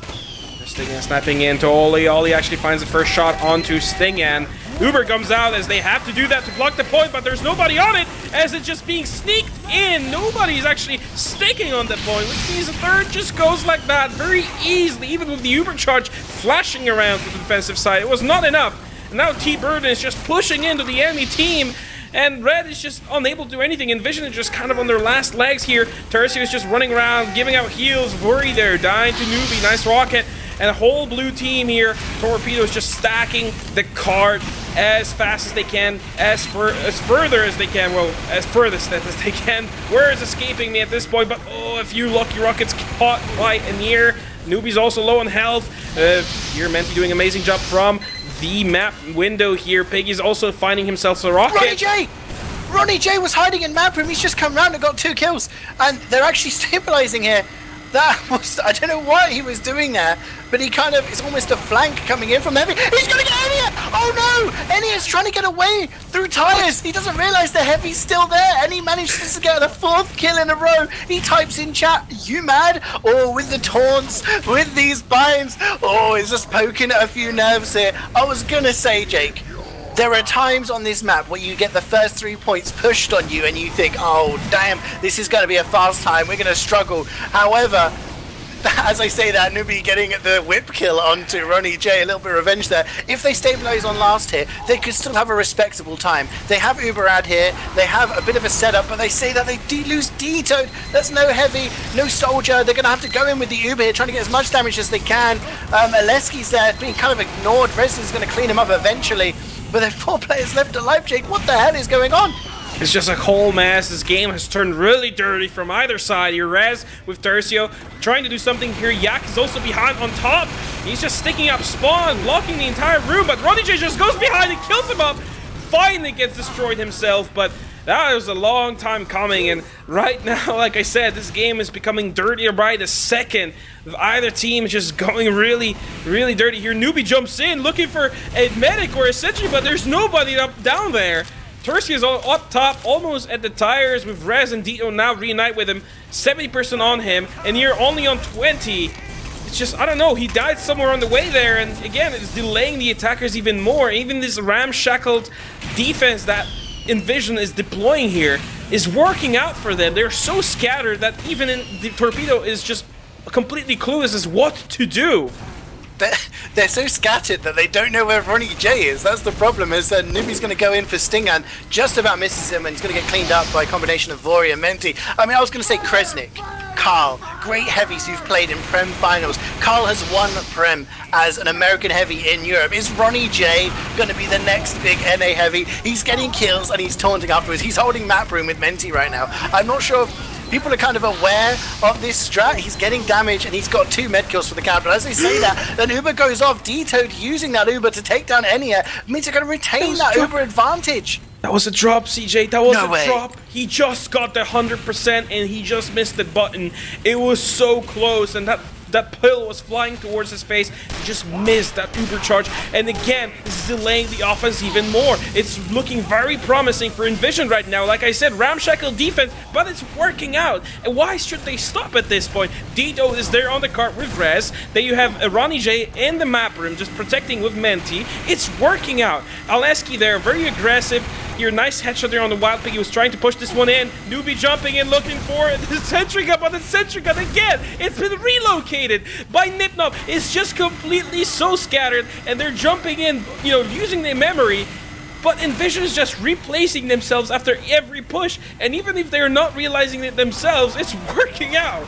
Stingen snapping into Ollie. Ollie actually finds the first shot onto Stingen. Uber comes out as they have to do that to block the point, but there's nobody on it as it's just being sneaked in. Nobody's actually staking on the point, which means the third just goes like that very easily, even with the Uber charge flashing around to the defensive side. It was not enough. And now T-Burden is just pushing into the enemy team, and Red is just unable to do anything. inVision is just kind of on their last legs here. Tercio is just running around, giving out heals. Worry there, dying to Newbie. Nice rocket. And a whole blue team here. Torpedo is just stacking the cart as fast as they can, as further as they can. Well, as furthest as they can. Where is escaping me at this point? But oh, a few lucky rockets caught by Anir. Newbie's also low on health. Here, Menti doing an amazing job from the map window here. Piggy's also finding himself a rocket. Ronnie J was hiding in map room. He's just come round and got 2 kills. And they're actually stabilizing here. That was, I don't know what he was doing there, but he kind of, it's almost a flank coming in from Heavy. He's going to get Enya! Oh no! Enya's trying to get away through tires. He doesn't realize the Heavy's still there, and he manages to get a 4th kill in a row. He types in chat, you mad? Oh, with the taunts, with these binds. Oh, he's just poking at a few nerves here. I was going to say, Jake, there are times on this map where you get the first 3 points pushed on you and you think, oh damn, this is going to be a fast time, we're going to struggle. However, as I say that, Nubi getting the whip kill onto Ronnie J, a little bit of revenge there. If they stabilize on last hit, they could still have a respectable time. They have Uberad here, they have a bit of a setup, but they say that they lose D-Toad. That's no Heavy, no Soldier. They're going to have to go in with the Uber here, trying to get as much damage as they can. Aleski's there, being kind of ignored. Rez is going to clean him up eventually. But there are 4 players left alive, Jake. What the hell is going on? It's just a whole mess. This game has turned really dirty from either side. Here, Rez with Tercio trying to do something here. Yak is also behind on top. He's just sticking up spawn, blocking the entire room. But Ronnie J just goes behind and kills him up. Finally gets destroyed himself. But that was a long time coming. And right now, like I said, this game is becoming dirtier by the second. Either team is just going really, really dirty here. Newbie jumps in looking for a medic or a sentry, but there's nobody down there. Tercio is up top, almost at the tires with Rez and Dito now reunite with him. 70% on him, and you're only on 20. It's just, I don't know, he died somewhere on the way there, and again, it's delaying the attackers even more. Even this ramshackled defense that inVision is deploying here is working out for them. They're so scattered that even the Torpedo is just completely clueless as what to do. They're so scattered that they don't know where Ronnie J is. That's the problem, is that Nubi's going to go in for Stingan, just about misses him, and he's going to get cleaned up by a combination of Vori and Menti. I mean, I was going to say Kresnik, Carl, great heavies who've played in Prem finals. Carl has won Prem as an American heavy in Europe. Is Ronnie J going to be the next big NA heavy? He's getting kills and he's taunting afterwards. He's holding map room with Menti right now. I'm not sure if people are kind of aware of this strat. He's getting damage and he's got 2 med kills for the count. But as they say that, then Uber goes off. D-Toad using that Uber to take down Enya means they're going to retain that Uber advantage. That was a drop, CeeJaey. That was No way. drop. He just got the 100% and he just missed the button. It was so close, and that pill was flying towards his face. He just missed that Uber charge. And again, this is delaying the offense even more. It's looking very promising for inVision right now. Like I said, ramshackle defense, but it's working out. And why should they stop at this point? Dito is there on the cart with Rez. Then you have Ronnie J in the map room, just protecting with Menti. It's working out. Aleski there, very aggressive. Your nice headshot there on the Wild Pig. He was trying to push this one in. Newbie jumping in, looking for the sentry gun, but the sentry gun again, it's been relocated by Nipnop. It's just completely so scattered, and they're jumping in, you know, using their memory. But inVision is just replacing themselves after every push, and even if they're not realizing it themselves, it's working out.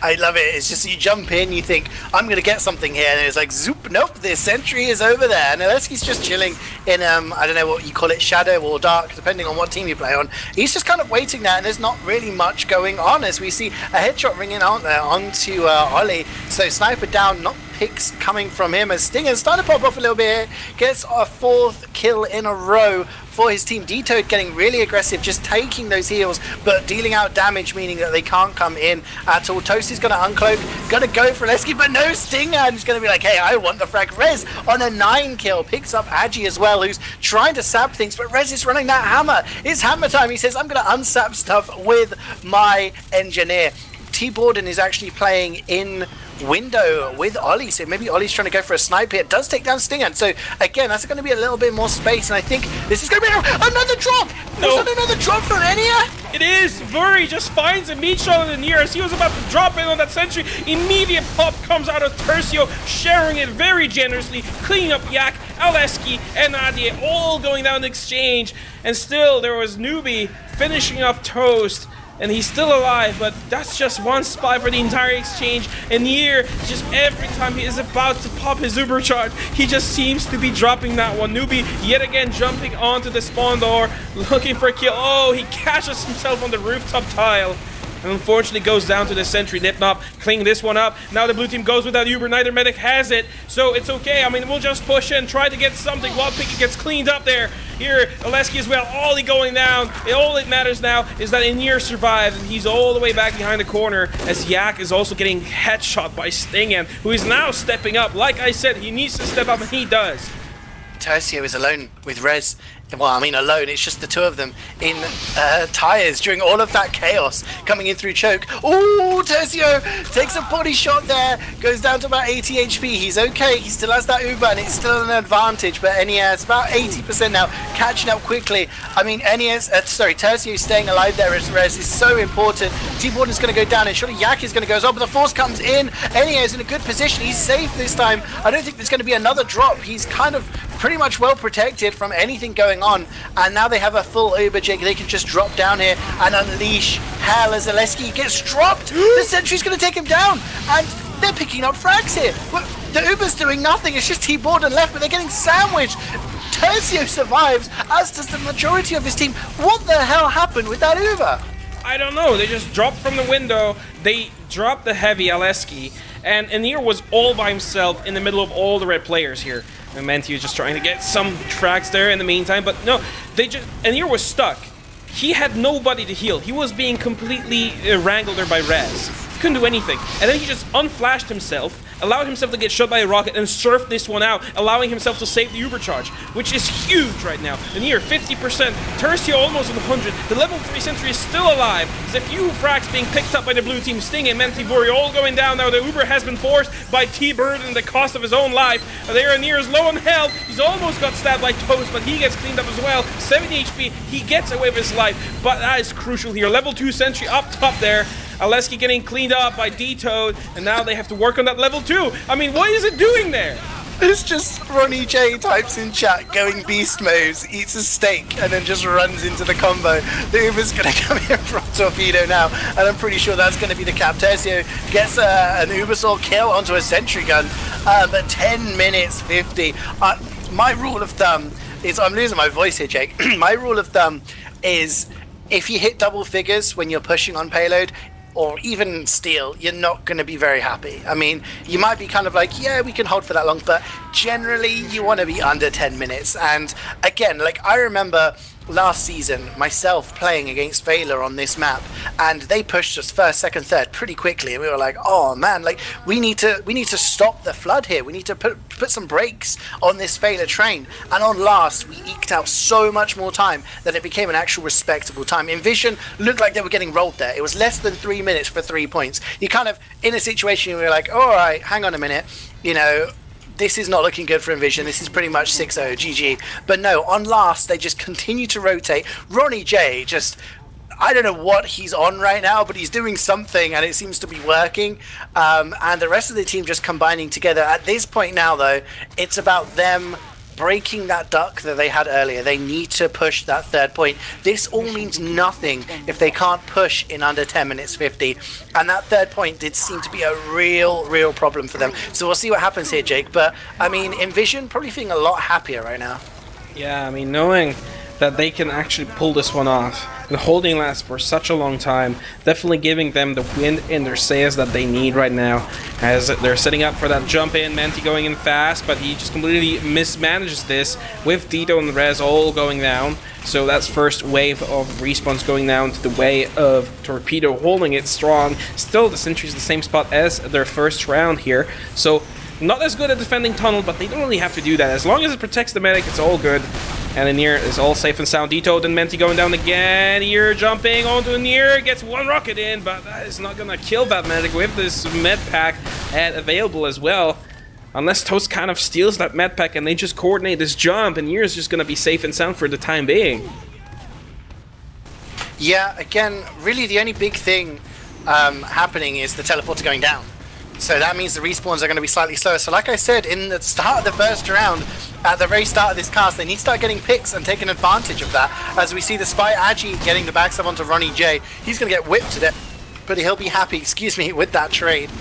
I love it. It's just you jump in, you think, I'm going to get something here, and it's like, zoop, nope, the sentry is over there. And Aleski's just chilling in, I don't know what you call it, shadow or dark, depending on what team you play on. He's just kind of waiting there, and there's not really much going on as we see a headshot ringing out there onto Ollie. So sniper down, not picks coming from him as Stinger's starting to pop off a little bit here. Gets a 4th kill in a row for his team. D-Toad getting really aggressive, just taking those heals, but dealing out damage, meaning that they can't come in at all. Toasty's going to uncloak, going to go for Aleski, but no Stinger, and he's going to be like, hey, I want the frag. Rez on a 9 kill, picks up Agi as well, who's trying to sap things, but Rez is running that hammer. It's hammer time. He says, I'm going to unsap stuff with my engineer. T-Borden is actually playing in window with Ollie, so maybe Ollie's trying to go for a snipe here. It does take down Stinger, so again, that's going to be a little bit more space, and I think this is going to be another drop. No. Is that another drop from Enya? It is. Vuri just finds a meat shot in the near as he was about to drop in on that sentry. Immediate pop comes out of Tercio, sharing it very generously, cleaning up Yak, Aleski, and Nadia, all going down the exchange, and still there was Newbie finishing off Toast. And he's still alive, but that's just one spy for the entire exchange. And here, just every time he is about to pop his Uber charge, he just seems to be dropping that one. Newbie yet again jumping onto the spawn door, looking for a kill. Oh, he catches himself on the rooftop tile. and unfortunately goes down to the sentry. Nipnop cleaning this one up. Now the blue team goes with that Uber. Neither medic has it, so it's okay. I mean, we'll just push in, try to get something while Picky gets cleaned up there. Here, Aleski as well, Ollie going down. All it matters now is that Inir survived, and he's all the way back behind the corner as Yak is also getting headshot by Stingen, who is now stepping up. Like I said, he needs to step up, and he does. Tercio is alone with Rez. Well, I mean alone, it's just the two of them in tires during all of that chaos coming in through choke. Ooh, Tercio takes a body shot there, goes down to about 80 HP. He's okay, he still has that Uber and it's still an advantage, but NES about 80% now, catching up quickly. I mean, Tercio staying alive there as Rez is so important. T-Borden's going to go down and surely Yak is going to go as well, but the force comes in. NES in a good position, he's safe this time. I don't think there's going to be another drop. He's kind of pretty much well protected from anything going on, and now they have a full Uber Jake. They can just drop down here and unleash hell as Aleski gets dropped. The sentry's going to take him down, and they're picking up frags here. The Uber's doing nothing. It's just T-Borden left, but they're getting sandwiched. Tercio survives, as does the majority of his team. What the hell happened with that Uber? I don't know. They just dropped from the window. They dropped the heavy Aleski, and Anir was all by himself in the middle of all the red players here. And Menti was just trying to get some frags there in the meantime, but no, Anir was stuck. He had nobody to heal. He was being completely wrangled there by Rez. Couldn't do anything. And then he just unflashed himself, allowed himself to get shot by a rocket, and surfed this one out, allowing himself to save the Uber charge, which is huge right now. Anir, 50%. Tercio almost at 100. The level 3 sentry is still alive. There's a few frags being picked up by the blue team. Sting and Menti Buri all going down now. The Uber has been forced by T-Bird and the cost of his own life. There, Anir is low on health. He's almost got stabbed by Toast, but he gets cleaned up as well. 70 HP. He gets away with his life, but that is crucial here. Level 2 sentry up top there. Aleski getting cleaned up by D-Toad, and now they have to work on that level 2. I mean, what is it doing there? It's just Ronnie J types in chat, going beast modes, eats a steak, and then just runs into the combo. The Uber's going to come in from Torpedo now, and I'm pretty sure that's going to be the cap. Tercio gets an Ubersaur kill onto a sentry gun, but 10 minutes 50. My rule of thumb is, I'm losing my voice here, Jake. My rule of thumb is, if you hit double figures when you're pushing on payload, or even steal, you're not going to be very happy. I mean, you might be kind of like, yeah, we can hold for that long, but generally you want to be under 10 minutes. And again, like, I remember last season myself playing against Vayler on this map, and they pushed us first, second, third pretty quickly, and we were like, oh man, like, we need to stop the flood here. We need to put some brakes on this Vayler train. And on last, we eked out so much more time that it became an actual respectable time. inVision looked like they were getting rolled there. It was less than 3 minutes for 3 points. You kind of in a situation where you're like, all right, hang on a minute, you know, this is not looking good for inVision. This is pretty much 6-0, GG. But no, on last, they just continue to rotate. Ronnie J just, I don't know what he's on right now, but he's doing something, and it seems to be working. And the rest of the team just combining together. At this point now, though, it's about them breaking that duck that they had earlier. They need to push that third point. This all means nothing if they can't push in under 10 minutes 50. And that third point did seem to be a real problem for them. So we'll see what happens here, Jake. But, I mean, inVision probably feeling a lot happier right now. Yeah, I mean, knowing that they can actually pull this one off and holding last for such a long time, definitely giving them the wind in their sails that they need right now, as they're setting up for that jump in. Menti going in fast, but he just completely mismanages this with Dito and Rez all going down. So that's first wave of respawns going down to the way of Torpedo holding it strong. Still, the sentry's the same spot as their first round here, so not as good at defending tunnel, but they don't really have to do that. As long as it protects the medic, it's all good. And Anir is all safe and sound. Dito and Menti going down again. Here jumping onto Anir, gets one rocket in, but that is not gonna kill that medic with this med pack available as well. Unless Toast kind of steals that med pack and they just coordinate this jump, and Anir is just gonna be safe and sound for the time being. Yeah, again, really the only big thing happening is the teleporter going down. So that means the respawns are going to be slightly slower. So like I said, in the start of the first round, at the very start of this cast, they need to start getting picks and taking advantage of that. As we see the Spy Agi getting the backstab onto Ronnie J. He's going to get whipped to death, but he'll be happy, with that trade.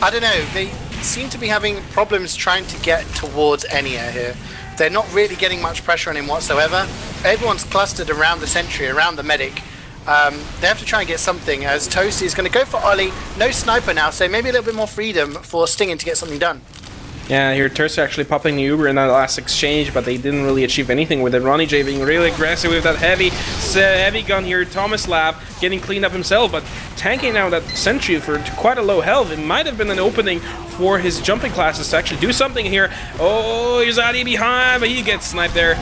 I don't know, they seem to be having problems trying to get towards Enia here. They're not really getting much pressure on him whatsoever. Everyone's clustered around the sentry, around the medic. They have to try and get something, as Toasty is going to go for Ollie. No sniper now, so maybe a little bit more freedom for Stingin to get something done. Yeah, here Tercio actually popping the Uber in that last exchange, but they didn't really achieve anything with it. Ronnie J being really aggressive with that heavy gun here. Tomislav getting cleaned up himself, but tanking now that sentry for quite a low health. It might have been an opening for his jumping classes to actually do something here. Oh, here's Adi behind, but he gets sniped there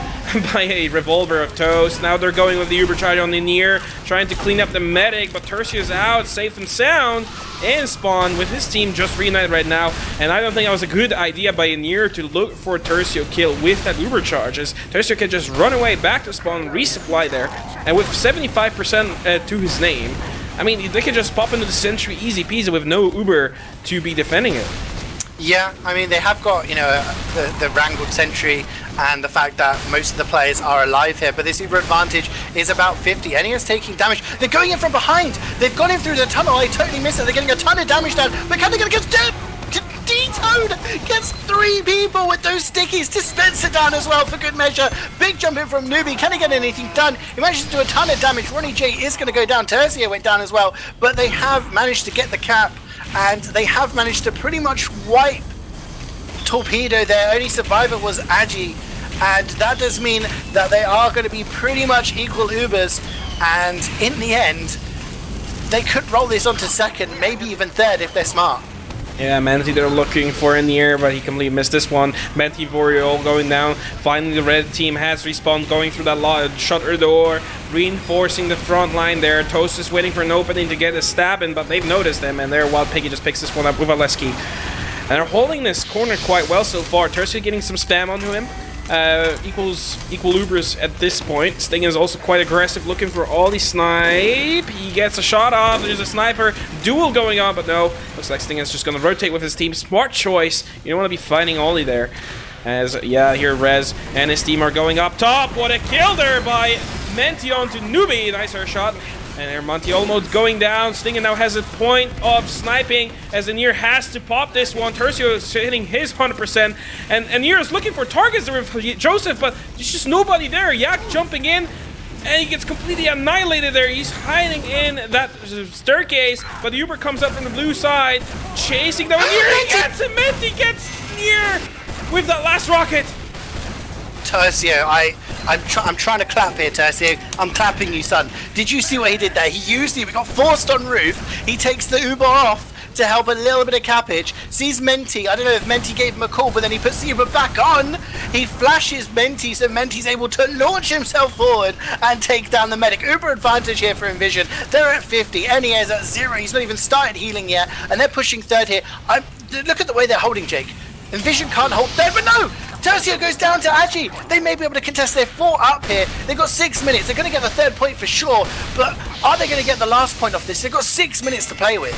by a revolver of Toast. Now they're going with the Uber charge on the near, trying to clean up the medic, but Tercio's out, safe and sound. And Spawn with his team just reunited right now, and I don't think that was a good idea by Anir to look for a Tercio kill with that Uber charge, as Tercio can just run away back to Spawn, resupply there, and with 75% to his name, I mean, they can just pop into the sentry easy peasy with no Uber to be defending it. Yeah, I mean, they have got, you know, the wrangled sentry and the fact that most of the players are alive here, but this Uber advantage is about 50. NES taking damage. They're going in from behind. They've gone in through the tunnel. I totally missed it. They're getting a ton of damage down, but can they get D-Toad gets 3 people with those stickies. Dispenser down as well for good measure. Big jump in from Newbie. Can he get anything done? He manages to do a ton of damage. Ronnie J is going to go down. Tercio went down as well, but they have managed to get the cap, and they have managed to pretty much wipe Torpedo. Their only survivor was Agi, and that does mean that they are going to be pretty much equal Ubers, and in the end they could roll this onto second, maybe even third if they're smart. Yeah, Manti they're looking for in the air, but he completely missed this one. Manti Voriol going down. Finally, the red team has respawned, going through that shutter door, reinforcing the front line there. Toast is waiting for an opening to get a stab in, but they've noticed them, and there Wild Piggy just picks this one up with Aleski. And they're holding this corner quite well so far. Tercio getting some spam onto him. Equal Ubers at this point. Sting is also quite aggressive, looking for Ollie snipe. He gets a shot off. There's a sniper duel going on, but no. Looks like Sting is just going to rotate with his team. Smart choice. You don't want to be fighting Ollie there. As, yeah, here Rez and his team are going up top. What a kill there by Menti onto Newbie. Nice air shot. And there Monty almost going down. Stingin now has a point of sniping as Anir has to pop this one. Tercio is hitting his 100%. And Anir is looking for targets there with Joseph, but there's just nobody there. Yak jumping in, and he gets completely annihilated there. He's hiding in that staircase, but the Uber comes up from the blue side, chasing them. Anir, he gets him. He gets Anir with that last rocket. Tercio, I'm trying to clap here, Tercio. I'm clapping you, son. Did you see what he did there? He used the Uber, got forced on roof. He takes the Uber off to help a little bit of cappage. Sees Menti. I don't know if Menti gave him a call, but then he puts the Uber back on. He flashes Menti, so Menti's able to launch himself forward and take down the medic. Uber advantage here for inVision. They're at 50. NES at 0. He's not even started healing yet, and they're pushing third here. Look at the way they're holding Jake. inVision can't hold third, but no! Tercio goes down to Agi. They may be able to contest their 4 up here. They've got 6 minutes. They're going to get the third point for sure, but are they going to get the last point off this? They've got 6 minutes to play with.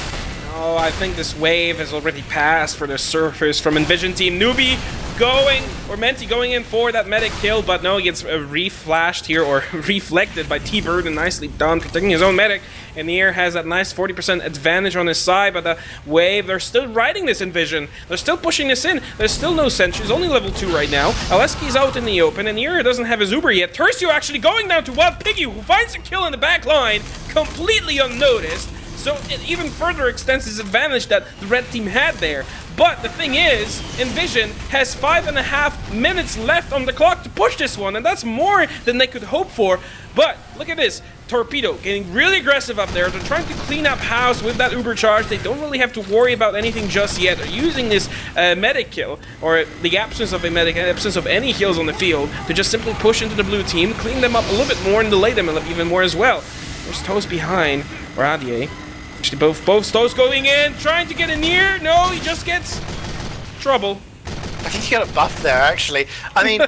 Oh, I think this wave has already passed for the surfers from inVision team. Newbie going, or Menti going in for that medic kill, but no, he gets reflashed here, or reflected by T-Bird, and nicely done, protecting his own medic. And the air has that nice 40% advantage on his side, but the wave, they're still riding this inVision. They're still pushing this in. There's still no sentries, only level 2 right now. Aleski's out in the open, and Nier doesn't have his Uber yet. Tercio actually going down to Wild Piggy, who finds a kill in the back line, completely unnoticed. So it even further extends his advantage that the red team had there. But the thing is, inVision has 5.5 minutes left on the clock to push this one, and that's more than they could hope for. But look at this. Torpedo getting really aggressive up there. They're trying to clean up house with that Uber charge. They don't really have to worry about anything just yet. They're using this medic kill, or the absence of a medic, absence of any heals on the field, to just simply push into the blue team, clean them up a little bit more, and delay them even more as well. There's Toast behind, or Adier. Actually, both Toast going in, trying to get in near. No, he just gets trouble. I think he got a buff there, actually. I mean,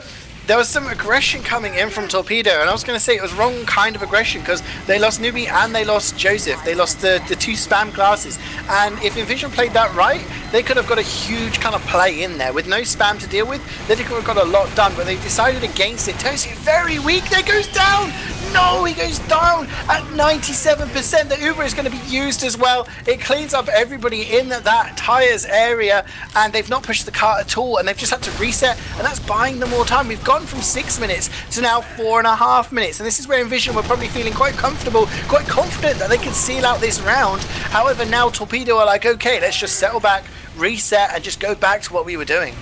there was some aggression coming in from Torpedo, and I was going to say it was wrong kind of aggression, because they lost Newbie and they lost Joseph. They lost the 2 spam classes, and if inVision played that right, they could have got a huge kind of play in there. With no spam to deal with, they could have got a lot done, but they decided against it. Toasty very weak, there goes down! no, he goes down at 97%. The Uber is going to be used as well. It cleans up everybody in that tyres area, and they've not pushed the cart at all, and they've just had to reset, and that's buying them more time. We've gone from 6 minutes to now 4.5 minutes, and this is where inVision were probably feeling quite comfortable, quite confident that they could seal out this round. However, now Torpedo are like, okay, let's just settle back, reset, and just go back to what we were doing.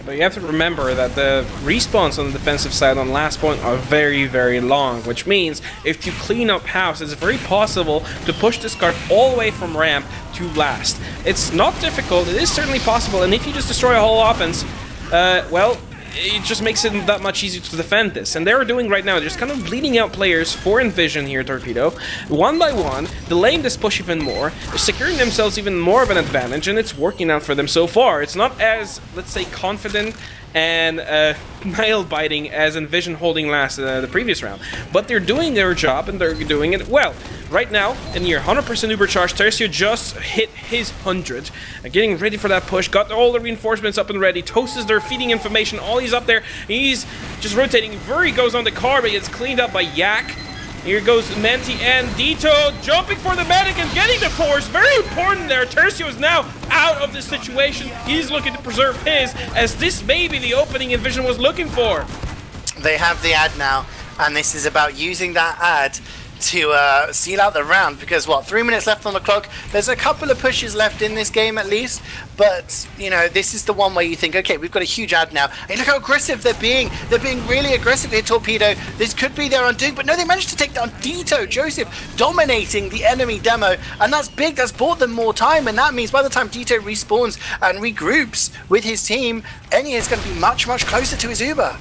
But you have to remember that the respawns on the defensive side on last point are very, very long, which means if you clean up house, it's very possible to push this card all the way from ramp to last. It's not difficult, it is certainly possible, and if you just destroy a whole offense, well, it just makes it that much easier to defend this. And they're doing right now, they're just kind of bleeding out players for inVision here, Torpedo. One by one, delaying this push even more. They're securing themselves even more of an advantage, and it's working out for them so far. It's not as, let's say, confident and nail-biting as inVision holding last the previous round. But they're doing their job, and they're doing it well. Right now, in your 100% Uber charge, Tercio just hit his 100. Getting ready for that push, got all the reinforcements up and ready. Toast is there feeding information, all he's up there. He's just rotating. Very goes on the car, but it's cleaned up by Yak. Here goes Menti and Dito jumping for the medic and getting the force. Very important there. Tercio is now out of this situation. He's looking to preserve his, as this may be the opening inVision was looking for. They have the ad now, and this is about using that ad to seal out the round, because what, 3 minutes left on the clock. There's a couple of pushes left in this game at least, but you know, this is the one where you think, okay, we've got a huge ad now, and look how aggressive they're being really aggressive here. Torpedo, this could be their undoing, but no, they managed to take down Dito. Joseph dominating the enemy demo, and that's big. That's bought them more time, and that means by the time Dito respawns and regroups with his team, Enya is going to be much closer to his Uber.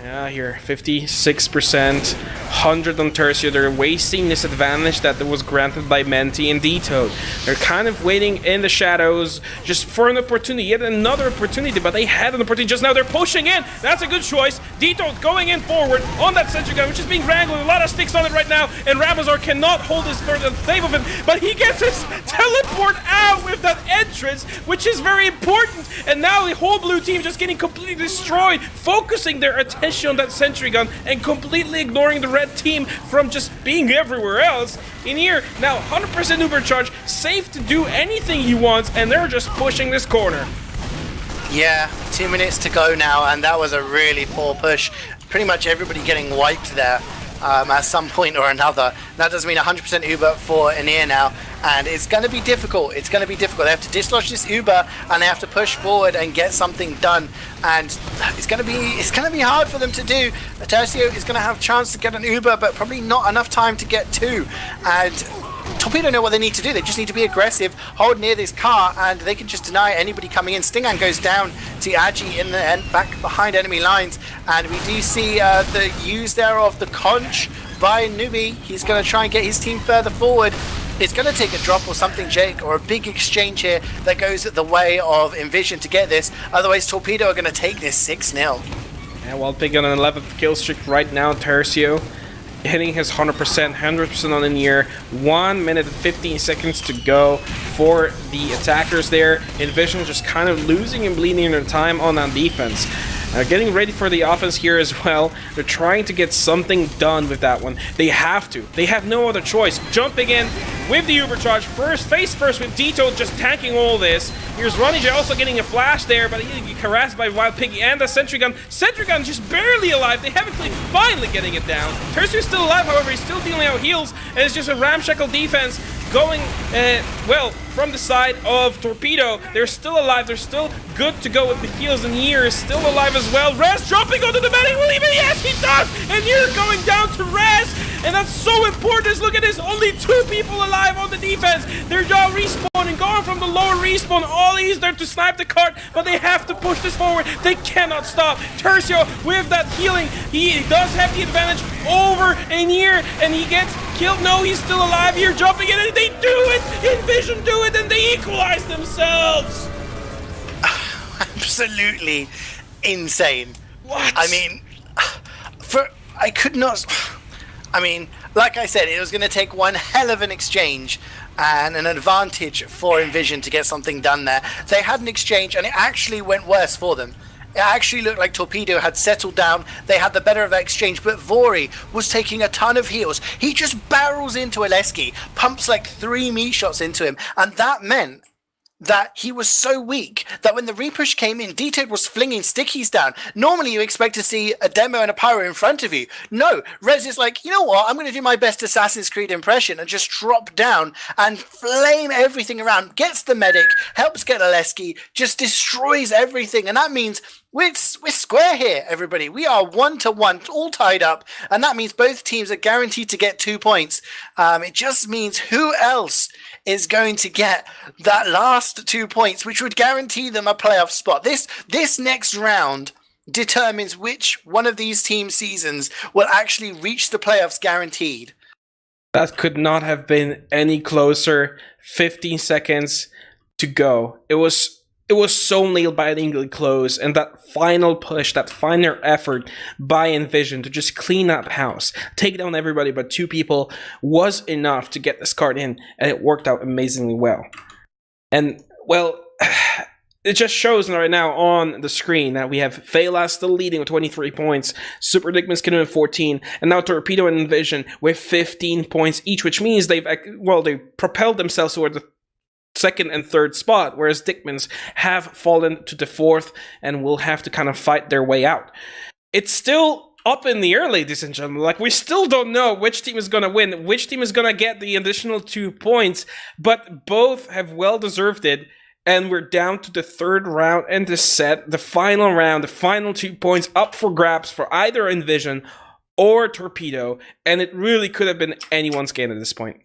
Yeah, here, 56%, 100 on Tercio. They're wasting this advantage that was granted by Menti and Dito. They're kind of waiting in the shadows just for an opportunity, yet another opportunity, but they had an opportunity just now. They're pushing in. That's a good choice. Dito going in forward on that sentry gun, which is being wrangled. A lot of sticks on it right now, and Ramazar cannot hold his further save of him, but he gets his teleport out with that entrance, which is very important. And now the whole blue team just getting completely destroyed, focusing their attention on that sentry gun and completely ignoring the red team from just being everywhere else. In here, now 100% Uber charge, safe to do anything he wants, and they're just pushing this corner. Yeah, 2 minutes to go now, and that was a really poor push. Pretty much everybody getting wiped there at some point or another. That does mean 100% Uber for Anir now, and it's going to be difficult. It's going to be difficult. They have to dislodge this Uber, and they have to push forward and get something done. And it's going to be hard for them to do. Tercio is going to have a chance to get an Uber, but probably not enough time to get two. And Torpedo know what they need to do. They just need to be aggressive, hold near this car, and they can just deny anybody coming in. Stingan goes down to Agi in the end, back behind enemy lines, and we do see the use there of the conch by Nubi. He's going to try and get his team further forward. It's going to take a drop or something, Jake, or a big exchange here that goes the way of inVision to get this. Otherwise, Torpedo are going to take this 6-0. Yeah, well, picking on an 11th kill streak right now, Tercio. Hitting his 100% on in year. 1 minute and 15 seconds to go for the attackers there. inVision just kind of losing and bleeding their time on that defense. Getting ready for the offense here as well. They're trying to get something done with that one. They have to. They have no other choice. Jumping in with the Uber charge. Face first with Dito just tanking all this. Here's Ronnie also getting a flash there, but he gets harassed by Wild Piggy and the Sentry Gun. Sentry Gun just barely alive. They haven't finally getting it down. Tercio's still alive, however, he's still dealing out heals, and it's just a ramshackle defense going, well, from the side of Torpedo. They're still alive. They're still good to go with the heals, and Year is still alive as well. Rez jumping onto the medic. Will even, yes, he does! And Year going down to Rez, and that's so important. Look at this, only 2 people alive on the defense. They're all respawning, going from the lower respawn. All he's there to snipe the cart, but they have to push this forward. They cannot stop. Tercio with that healing, he does have the advantage over Year, and he gets killed. No, he's still alive. Here jumping in, and they do it. inVision do it, and they equalize themselves. Absolutely insane. What? I mean, like I said, it was going to take one hell of an exchange and an advantage for inVision to get something done there. They had an exchange, and it actually went worse for them. it actually looked like Torpedo had settled down. They had the better of that exchange, but Vori was taking a ton of heals. He just barrels into Aleski, pumps like 3 meat shots into him, and that meant that he was so weak that when the repush came in, D-Toad was flinging stickies down. Normally you expect to see a demo and a pyro in front of you. No, Rez is like, you know what, I'm going to do my best Assassin's Creed impression and just drop down and flame everything around, gets the medic, helps get Aleski, just destroys everything, and that means we're square here, everybody. We are 1-1, all tied up, and that means both teams are guaranteed to get 2 points. It just means who else is going to get that last 2 points, which would guarantee them a playoff spot. This next round determines which one of these team seasons will actually reach the playoffs guaranteed. That could not have been any closer. 15 seconds to go. It was so nail-bitingly close, and that final push, that final effort by inVision to just clean up house, take down everybody but 2 people, was enough to get this card in, and it worked out amazingly well. And, well, it just shows right now on the screen that we have Fela still leading with 23 points, Super Dickman's Kingdom with 14, and now Torpedo and inVision with 15 points each, which means they propelled themselves toward the 2nd and 3rd spot, whereas Dickmans have fallen to the 4th and will have to kind of fight their way out. It's still up in the air, ladies and gentlemen. Like, we still don't know which team is going to win, which team is going to get the additional 2 points, but both have well deserved it, and we're down to the 3rd round and the set, the final round, the final 2 points up for grabs for either inVision or Torpedo, and it really could have been anyone's game at this point.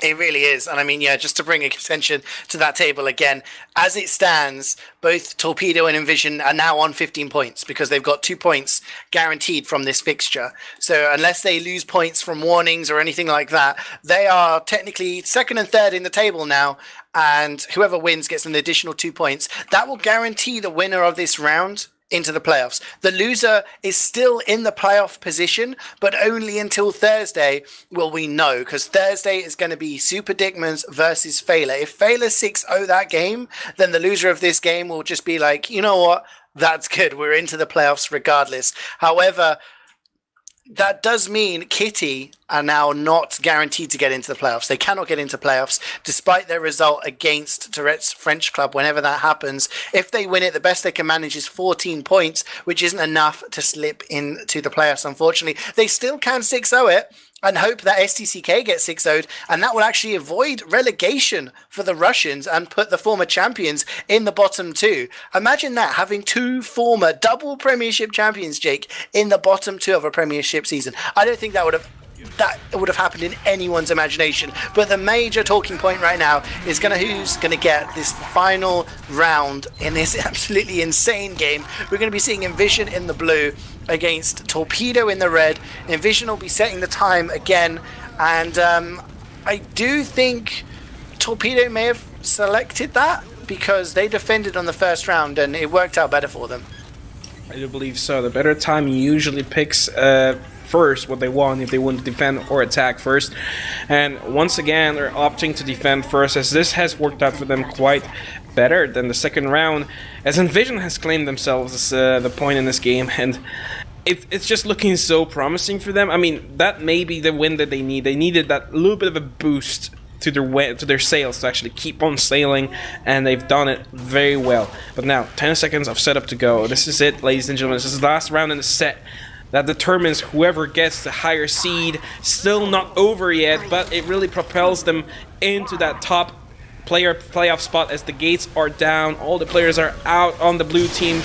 It really is. And I mean, yeah, just to bring attention to that table again, as it stands, both Torpedo and inVision are now on 15 points because they've got 2 points guaranteed from this fixture. So unless they lose points from warnings or anything like that, they are technically 2nd and 3rd in the table now. And whoever wins gets an additional 2 points. That will guarantee the winner of this round into the playoffs. The loser is still in the playoff position, but only until Thursday will we know, because Thursday is going to be Super Dickmans versus Fela. If Fela 6-0 that game, then the loser of this game will just be like, you know what, that's good, we're into the playoffs regardless. However, that does mean Kitty are now not guaranteed to get into the playoffs. They cannot get into playoffs despite their result against Tourette's French club whenever that happens. If they win it, the best they can manage is 14 points, which isn't enough to slip into the playoffs, unfortunately. They still can 6-0 it and hope that STCK gets 6-0'd, and that will actually avoid relegation for the Russians and put the former champions in the bottom 2. Imagine that, having 2 former double Premiership champions, Jake, in the bottom 2 of a Premiership season. I don't think that would have happened in anyone's imagination. But the major talking point right now is who's going to get this final round in this absolutely insane game. We're going to be seeing inVision in the blue against Torpedo in the red. inVision will be setting the time again, and I do think Torpedo may have selected that because they defended on the first round and it worked out better for them. I do believe so. The better time usually picks first what they want if they want to defend or attack first, and once again they're opting to defend first, as this has worked out for them quite better than the second round, as inVision has claimed themselves as the point in this game, and it's just looking so promising for them. I mean, that may be the win that they need. They needed that little bit of a boost to their sails to actually keep on sailing, and they've done it very well. But now 10 seconds of setup to go. This is it, ladies and gentlemen. This is the last round in the set that determines whoever gets the higher seed. Still not over yet, but it really propels them into that top playoff spot as the gates are down. All the players are out on the blue team.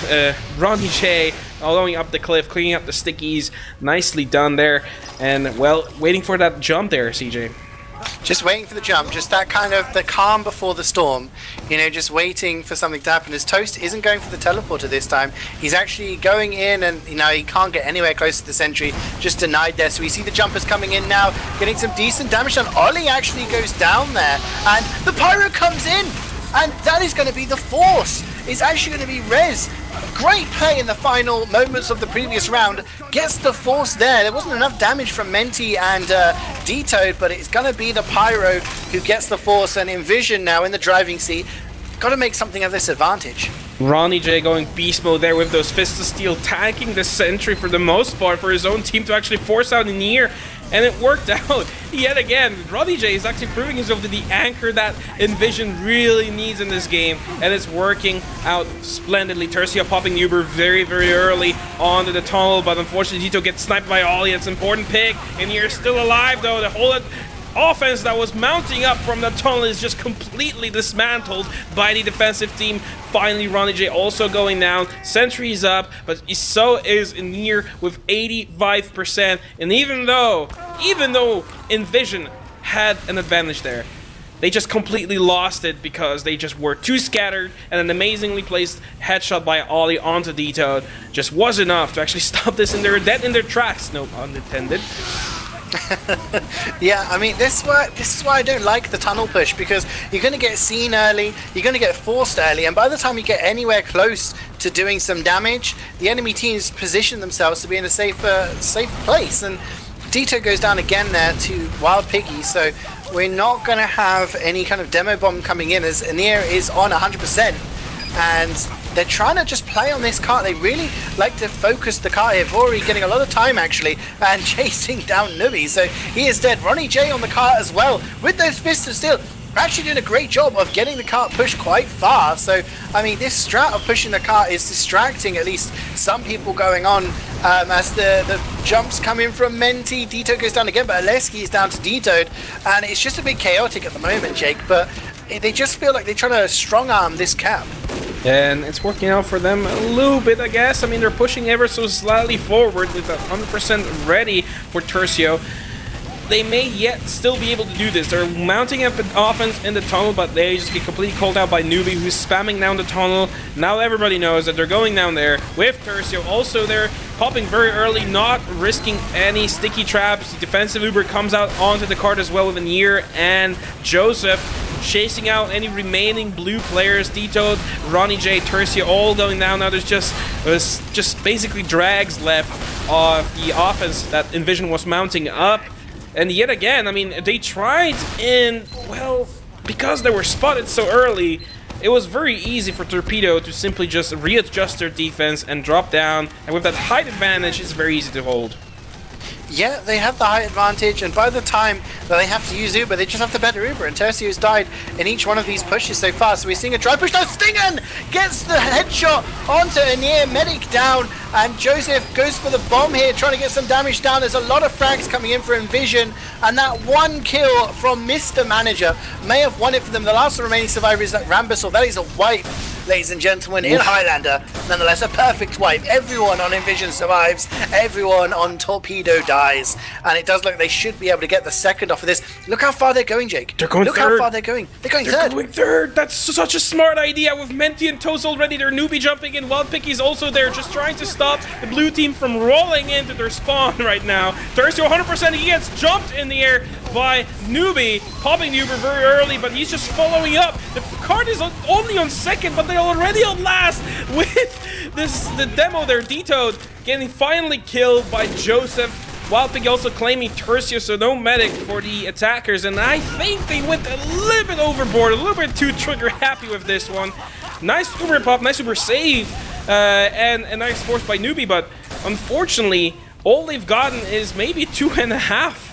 Ronnie J going up the cliff, cleaning up the stickies. Nicely done there. And, well, waiting for that jump there, CeeJaey. Just waiting for the jump, just that kind of the calm before the storm, you know, just waiting for something to happen. As Toast isn't going for the teleporter this time, he's actually going in, and you know, he can't get anywhere close to the sentry, just denied there. So we see the jumpers coming in now, getting some decent damage done. Ollie actually goes down there, and the pyro comes in, and that is going to be the force. It's actually going to be Rez. Great play in the final moments of the previous round. Gets the force there. There wasn't enough damage from Menti and D-Toad, but it's going to be the Pyro who gets the force, and inVision now in the driving seat. Got to make something of this advantage. Ronnie J going beast mode there with those Fists of Steel, tanking the sentry for the most part for his own team to actually force out Nier. And it worked out yet again. Ronnie J is actually proving himself to the anchor that inVision really needs in this game, and it's working out splendidly. Tercia popping Uber very, very early onto the tunnel, but unfortunately Dito gets sniped by Ollie. It's an important pick, and you're still alive though. The whole offense that was mounting up from the tunnel is just completely dismantled by the defensive team. Finally, Ronnie J also going down. Sentry's up, but so is Nier with 85%. And even though inVision had an advantage there, they just completely lost it because they just were too scattered, and an amazingly placed headshot by Ollie onto Dito just was enough to actually stop this dead in their tracks, no pun intended. Yeah, I mean, this is why I don't like the tunnel push, because you're going to get seen early, you're going to get forced early, and by the time you get anywhere close to doing some damage, the enemy teams position themselves to be in a safe place, and Dito goes down again there to Wild Piggy, so we're not going to have any kind of demo bomb coming in as Nier is on 100%, and they're trying to just play on this cart. They really like to focus the cart here. Vori getting a lot of time actually and chasing down Nubi. So he is dead. Ronnie J on the cart as well with those Fists of Steel. Actually doing a great job of getting the cart pushed quite far. So, I mean, this strat of pushing the cart is distracting at least some people going on as the jumps come in from Menti. Dito goes down again, but Aleski is down to Dito. And it's just a bit chaotic at the moment, Jake. But they just feel like they're trying to strong-arm this cap. And it's working out for them a little bit, I guess. I mean, they're pushing ever so slightly forward with 100% ready for Tercio. They may yet still be able to do this. They're mounting up an offense in the tunnel, but they just get completely called out by Newbie, who's spamming down the tunnel. Now everybody knows that they're going down there with Tercio. Also, they're popping very early, not risking any sticky traps. The defensive Uber comes out onto the card as well with Nier and Joseph, chasing out any remaining blue players. Dito, Ronnie J, Tercia all going down. Now there's just basically drags left of the offense that inVision was mounting up. And yet again, I mean, they tried in, well, because they were spotted so early, it was very easy for TORPEDO to simply just readjust their defense and drop down. And with that height advantage, it's very easy to hold. Yeah, they have the height advantage, and by the time that they have to use Uber, they just have the better Uber, and Tercio's died in each one of these pushes so far, so we're seeing a dry push. Now Stingen gets the headshot onto Nier, medic down, and Joseph goes for the bomb here, trying to get some damage down. There's a lot of frags coming in for inVision, and that one kill from Mr. Manager may have won it for them. The last remaining survivor is that Rambusel. That is a wipe, ladies and gentlemen, in Highlander. Nonetheless, a perfect wipe. Everyone on inVision survives, everyone on TORPEDO dies, and it does look like they should be able to get the second off of this. Look how far they're going, Jake. They're going Look third. How far they're going. They're going third. That's such a smart idea with Menti and Toast already. They're Newbie jumping in. Wild Picky's also there, just trying to stop the blue team from rolling into their spawn right now. Tercio 100%. He gets jumped in the air by Newbie, popping the Uber very early, but he's just following up. The card is only on second, but they're already on last with the demo there. Dito getting finally killed by Joseph. Wild Pig also claiming Tercio, so no medic for the attackers, and I think they went a little bit overboard, a little bit too trigger happy with this one. Nice Uber pop, nice Uber save, and a nice force by Newbie, but unfortunately, all they've gotten is maybe 2.5.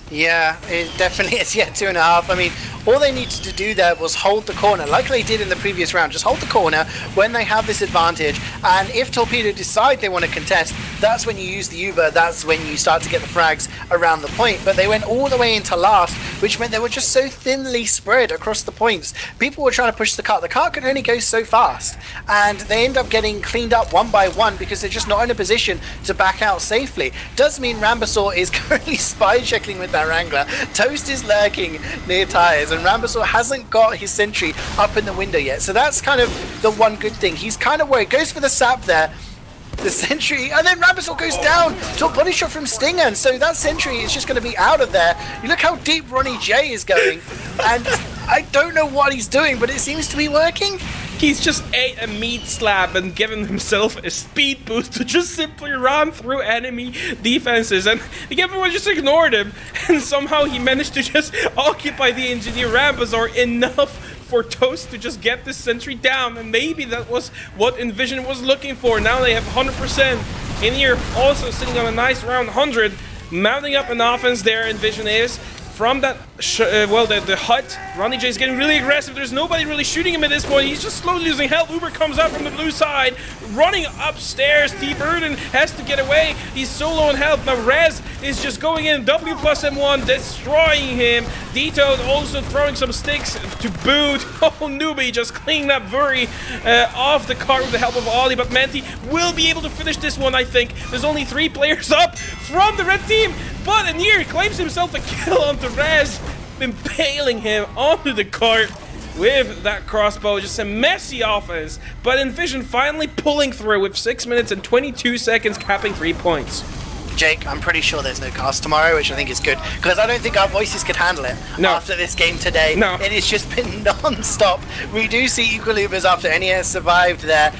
Yeah, it definitely is. Yeah, 2.5. I mean, all they needed to do there was hold the corner, like they did in the previous round. Just hold the corner when they have this advantage. And if TORPEDO decide they want to contest, that's when you use the Uber. That's when you start to get the frags around the point. But they went all the way into last, which meant they were just so thinly spread across the points. People were trying to push the cart. The cart could only go so fast. And they end up getting cleaned up one by one because they're just not in a position to back out safely. Does mean Rambusel is currently spy checking with that Wrangler. Toast is lurking near tires, and Rambusel hasn't got his sentry up in the window yet. So that's kind of the one good thing. He's kind of worried. Goes for the sap there. The sentry, and then Rambusel goes down to a body shot from Stinger, and so that sentry is just going to be out of there. You look how deep Ronnie J is going, and I don't know what he's doing, but it seems to be working. He's just ate a meat slab and given himself a speed boost to just simply run through enemy defenses, and everyone just ignored him, and somehow he managed to just occupy the engineer Rambazor enough for Toast to just get this sentry down, and maybe that was what inVision was looking for. Now they have 100%. In here, also sitting on a nice round 100, mounting up an offense there, inVision is. From that, the hut, ronnyjay is getting really aggressive. There's nobody really shooting him at this point. He's just slowly losing health. Uber comes out from the blue side, running upstairs. TORPEDO has to get away. He's so low on health. Now Rez is just going in, W plus M1, destroying him. Wiethoofd also throwing some sticks to boot. Oh, Newbie just cleaning up Vuri off the cart with the help of Ollie, but Menti will be able to finish this one, I think. There's only 3 players up from the red team, but Anir claims himself a kill onto Rez, impaling him onto the cart with that crossbow. Just a messy offense, but inVision finally pulling through with 6 minutes and 22 seconds, capping 3 points. Jake, I'm pretty sure there's no cast tomorrow, which I think is good, because I don't think our voices could handle it after this game today. No. It has just been non-stop. We do see Equilubers after NES survived there,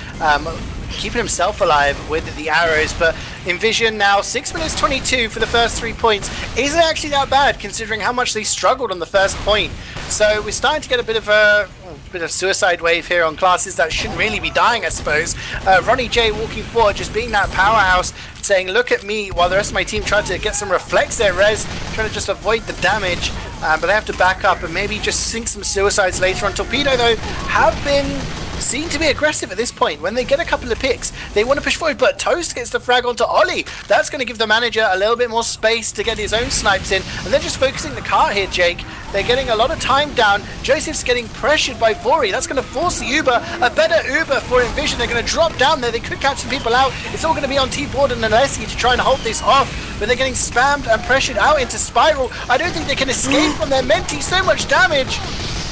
keeping himself alive with the arrows, but inVision now 6 minutes 22 for the first 3 points isn't actually that bad considering how much they struggled on the first point. So we're starting to get a bit of suicide wave here on classes that shouldn't really be dying, I suppose. ronnyjay walking forward, just being that powerhouse, saying look at me, while the rest of my team tried to get some reflex there. Rez trying to just avoid the damage, but they have to back up and maybe just sink some suicides later on. TORPEDO though have been seen to be aggressive at this point. When they get a couple of picks, they want to push forward, but Toast gets the frag onto Ollie. That's going to give the manager a little bit more space to get his own snipes in, and they're just focusing the cart here, Jake. They're getting a lot of time down. Joseph's getting pressured by Vuri. That's going to force the Uber, a better Uber for inVision. They're going to drop down there. They could catch some people out. It's all going to be on T-Borden and Alessi to try and hold this off, but they're getting spammed and pressured out into Spiral. I don't think they can escape from their Menti. So much damage.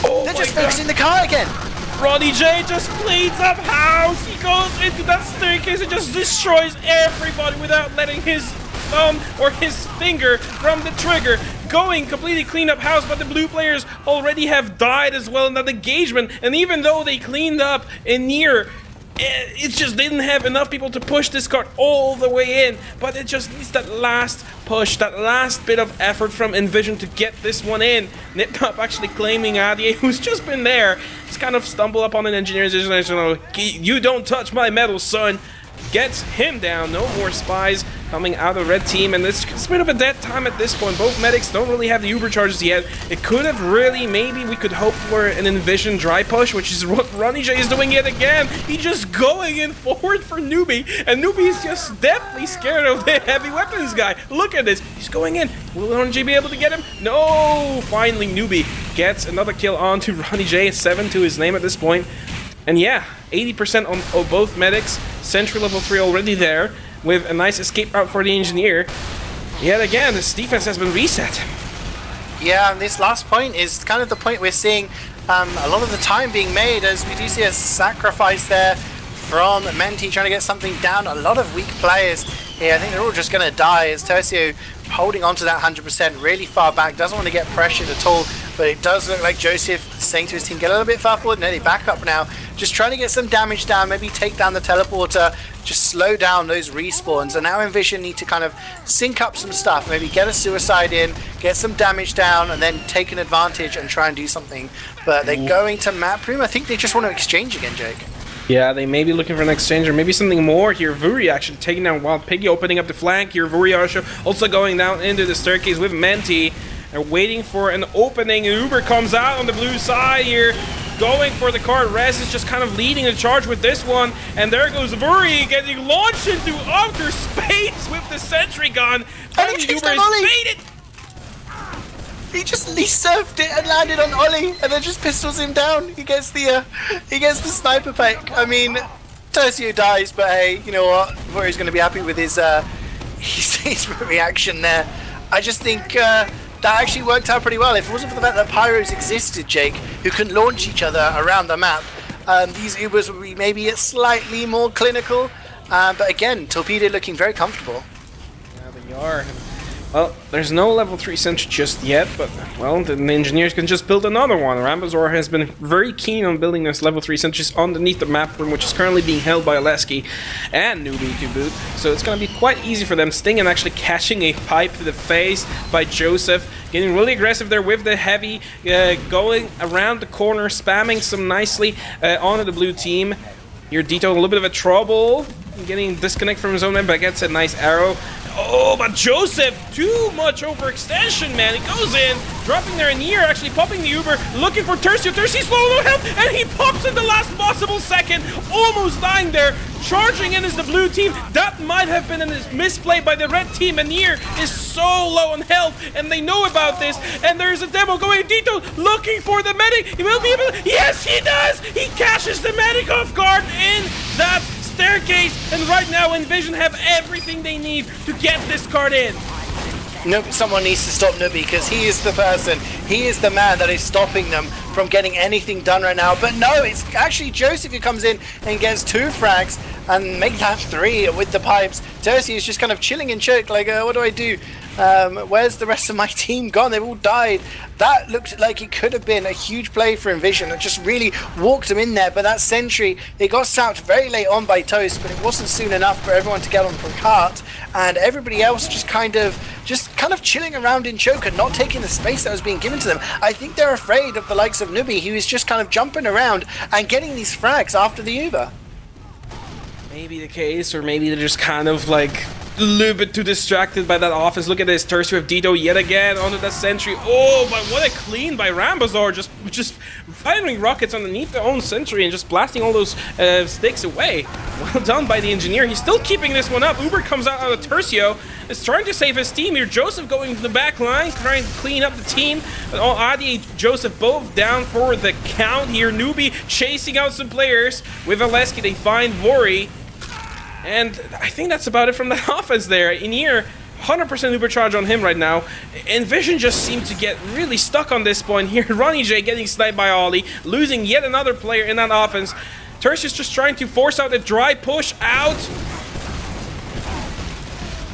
They're just focusing the car again. ronnyjay just cleans up house. He goes into that staircase and just destroys everybody without letting his thumb or his finger from the trigger. Going completely clean up house, but the blue players already have died as well in that engagement. And even though they cleaned up in near, it just didn't have enough people to push this card all the way in. But it just needs that last push, that last bit of effort from inVision to get this one in. Nipcop actually claiming Adie, who's just been there. He's kind of stumbled upon an engineer's international. You don't touch my metal, son. Gets him down. No more spies coming out of the red team, and it's a bit of a dead time at this point. Both medics don't really have the Uber charges yet. It could have really, maybe we could hope for an inVision dry push, which is what ronnyjay is doing yet again. He's just going in forward for Newbie, and Newbie is just deathly scared of the heavy weapons guy. Look at this. He's going in. Will ronnyjay be able to get him? No! Finally, Newbie gets another kill onto ronnyjay. 7 to his name at this point. And yeah, 80% on both medics. Sentry level 3 already there, with a nice escape route for the engineer. Yet again, this defense has been reset. Yeah, and this last point is kind of the point we're seeing a lot of the time being made, as we do see a sacrifice there from Menti trying to get something down. A lot of weak players here. I think they're all just going to die, as Tercio holding on to that 100% really far back, doesn't want to get pressured at all. But it does look like Joseph saying to his team, get a little bit far forward. No, they back up now. Just trying to get some damage down, maybe take down the teleporter, just slow down those respawns. And now inVision need to kind of sync up some stuff, maybe get a suicide in, get some damage down, and then take an advantage and try and do something. But they're going to map Prem. I think they just want to exchange again, Jake. Yeah, they may be looking for an exchange or maybe something more here. Vuri actually taking down Wild Piggy, opening up the flank here. Vuri also going down into the staircase with Menti. They're waiting for an opening. Uber comes out on the blue side here, going for the card. Rez is just kind of leading the charge with this one. And there goes Vuri getting launched into outer space with the sentry gun. And Uber is baited. He surfed it and landed on Ollie, and then just pistols him down. He gets the sniper pick. I mean, Tercio dies, but hey, you know what? Vuri's going to be happy with his reaction there. I just think that actually worked out pretty well. If it wasn't for the fact that Pyros existed, Jake, who can launch each other around the map, these Ubers would be maybe slightly more clinical. But again, TORPEDO looking very comfortable. Yeah, they are. Well, there's no level 3 sentry just yet, but, well, the engineers can just build another one. Rambazor has been very keen on building this level 3 sentries underneath the map room, which is currently being held by Oleski and Newbie to boot. So it's going to be quite easy for them. Sting and actually catching a pipe to the face by Joseph, getting really aggressive there with the heavy, going around the corner, spamming some nicely onto the blue team. Here, Dito in a little bit of a trouble, getting disconnect from his own man, but gets a nice arrow. Oh, but Joseph, too much overextension, man. He goes in, dropping there in here, actually popping the Uber, looking for Tercio. Tercio's low on health, and he pops in the last possible second, almost dying there. Charging in is the blue team. That might have been a misplay by the red team, and here is so low on health, and they know about this, and there's a demo going. Dito looking for the medic. He will be able to, yes, he does! He cashes the medic off guard in that staircase, and right now inVision have everything they need to get this card in. Nope, someone needs to stop Nubi because he is the person, he is the man that is stopping them from getting anything done right now. But no, it's actually Joseph who comes in and gets 2 frags and make that 3 with the pipes. Tercy is just kind of chilling in choke like, what do I do? Where's the rest of my team gone? They've all died. That looked like it could have been a huge play for inVision. It just really walked him in there, but that sentry, it got sapped very late on by Toast, but it wasn't soon enough for everyone to get on from cart, and everybody else just kind of chilling around in choke and not taking the space that was being given to them. I think they're afraid of the likes of Nubi, who is just kind of jumping around and getting these frags after the Uber. Maybe the case, or maybe they're just kind of like a little bit too distracted by that offense. Look at this, Tercio with Dito yet again onto that sentry. Oh, but what a clean by Rambazor, just firing rockets underneath their own sentry and just blasting all those sticks away. Well done by the engineer. He's still keeping this one up. Uber comes out of Tercio, is trying to save his team here. Joseph going to the back line, trying to clean up the team. But Adi, Joseph both down for the count here. Newbie chasing out some players. With Oleski, they find Vori. And I think that's about it from that offense there. In here, 100% Uber charge on him right now. inVision just seemed to get really stuck on this point here. Ronnie J getting sniped by Ollie, losing yet another player in that offense. Tertius just trying to force out a dry push out.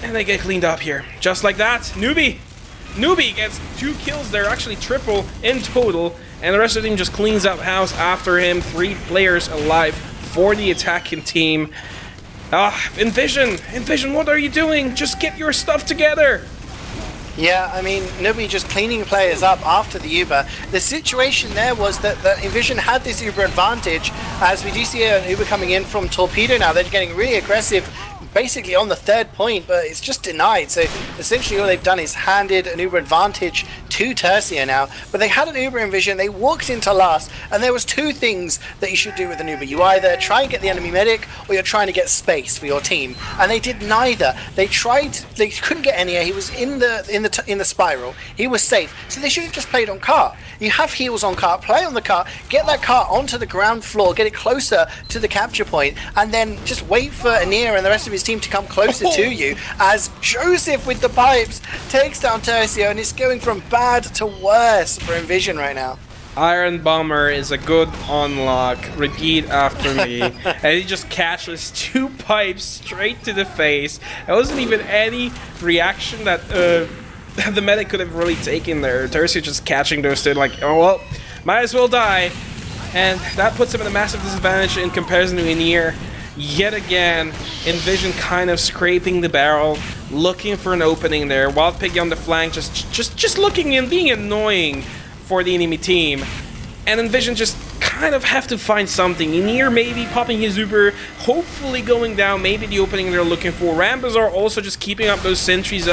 And they get cleaned up here. Just like that. Newbie gets 2 kills there, actually triple in total. And the rest of the team just cleans up house after him. 3 players alive for the attacking team. inVision, what are you doing? Just get your stuff together. Yeah, I mean, nobody just cleaning players up after the Uber. The situation there was that inVision had this Uber advantage, as we do see an Uber coming in from Torpedo now. They're getting really aggressive, basically on the 3rd point, but it's just denied. So essentially all they've done is handed an Uber advantage to Tercia now. But they had an Uber inVision, they walked into last, and there was 2 things that you should do with an Uber. You either try and get the enemy medic, or you're trying to get space for your team. And they did neither. They couldn't get any air. He was in the spiral. He was safe. So they should have just played on cart. You have heals on cart, play on the cart, get that cart onto the ground floor, get it closer to the capture point, and then just wait for Anir and the rest of his team to come closer to you, as Joseph with the pipes takes down Tercio, and it's going from bad to worse for inVision right now. Iron Bomber is a good unlock. Repeat after me. And he just catches 2 pipes straight to the face. There wasn't even any reaction that the medic could have really taken there. Tercio just catching those 2, like, oh well, might as well die. And that puts him at a massive disadvantage in comparison to Anir. Yet again, inVision kind of scraping the barrel, looking for an opening there. Wild Piggy on the flank, just looking and being annoying for the enemy team. And inVision just kind of have to find something. Anir maybe popping his Uber, hopefully going down, maybe the opening they're looking for. Rambazor also just keeping up those sentries.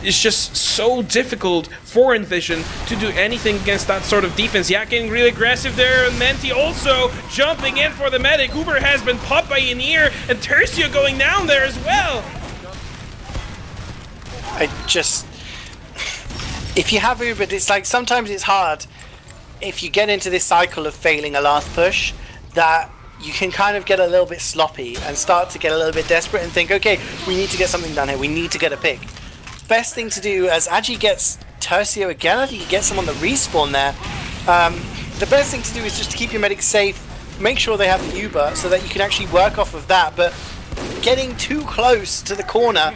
It's just so difficult for inVision to do anything against that sort of defense. Yeah, getting really aggressive there, and Menti also jumping in for the medic. Uber has been popped by Anir, and Tercio going down there as well. If you have Uber, it's like sometimes it's hard. If you get into this cycle of failing a last push, that you can kind of get a little bit sloppy and start to get a little bit desperate and think, okay, we need to get something done here, we need to get a pick. Best thing to do, as Agi gets Tercio again, I think he gets him on the respawn there. The best thing to do is just to keep your medics safe, make sure they have the Uber so that you can actually work off of that, but getting too close to the corner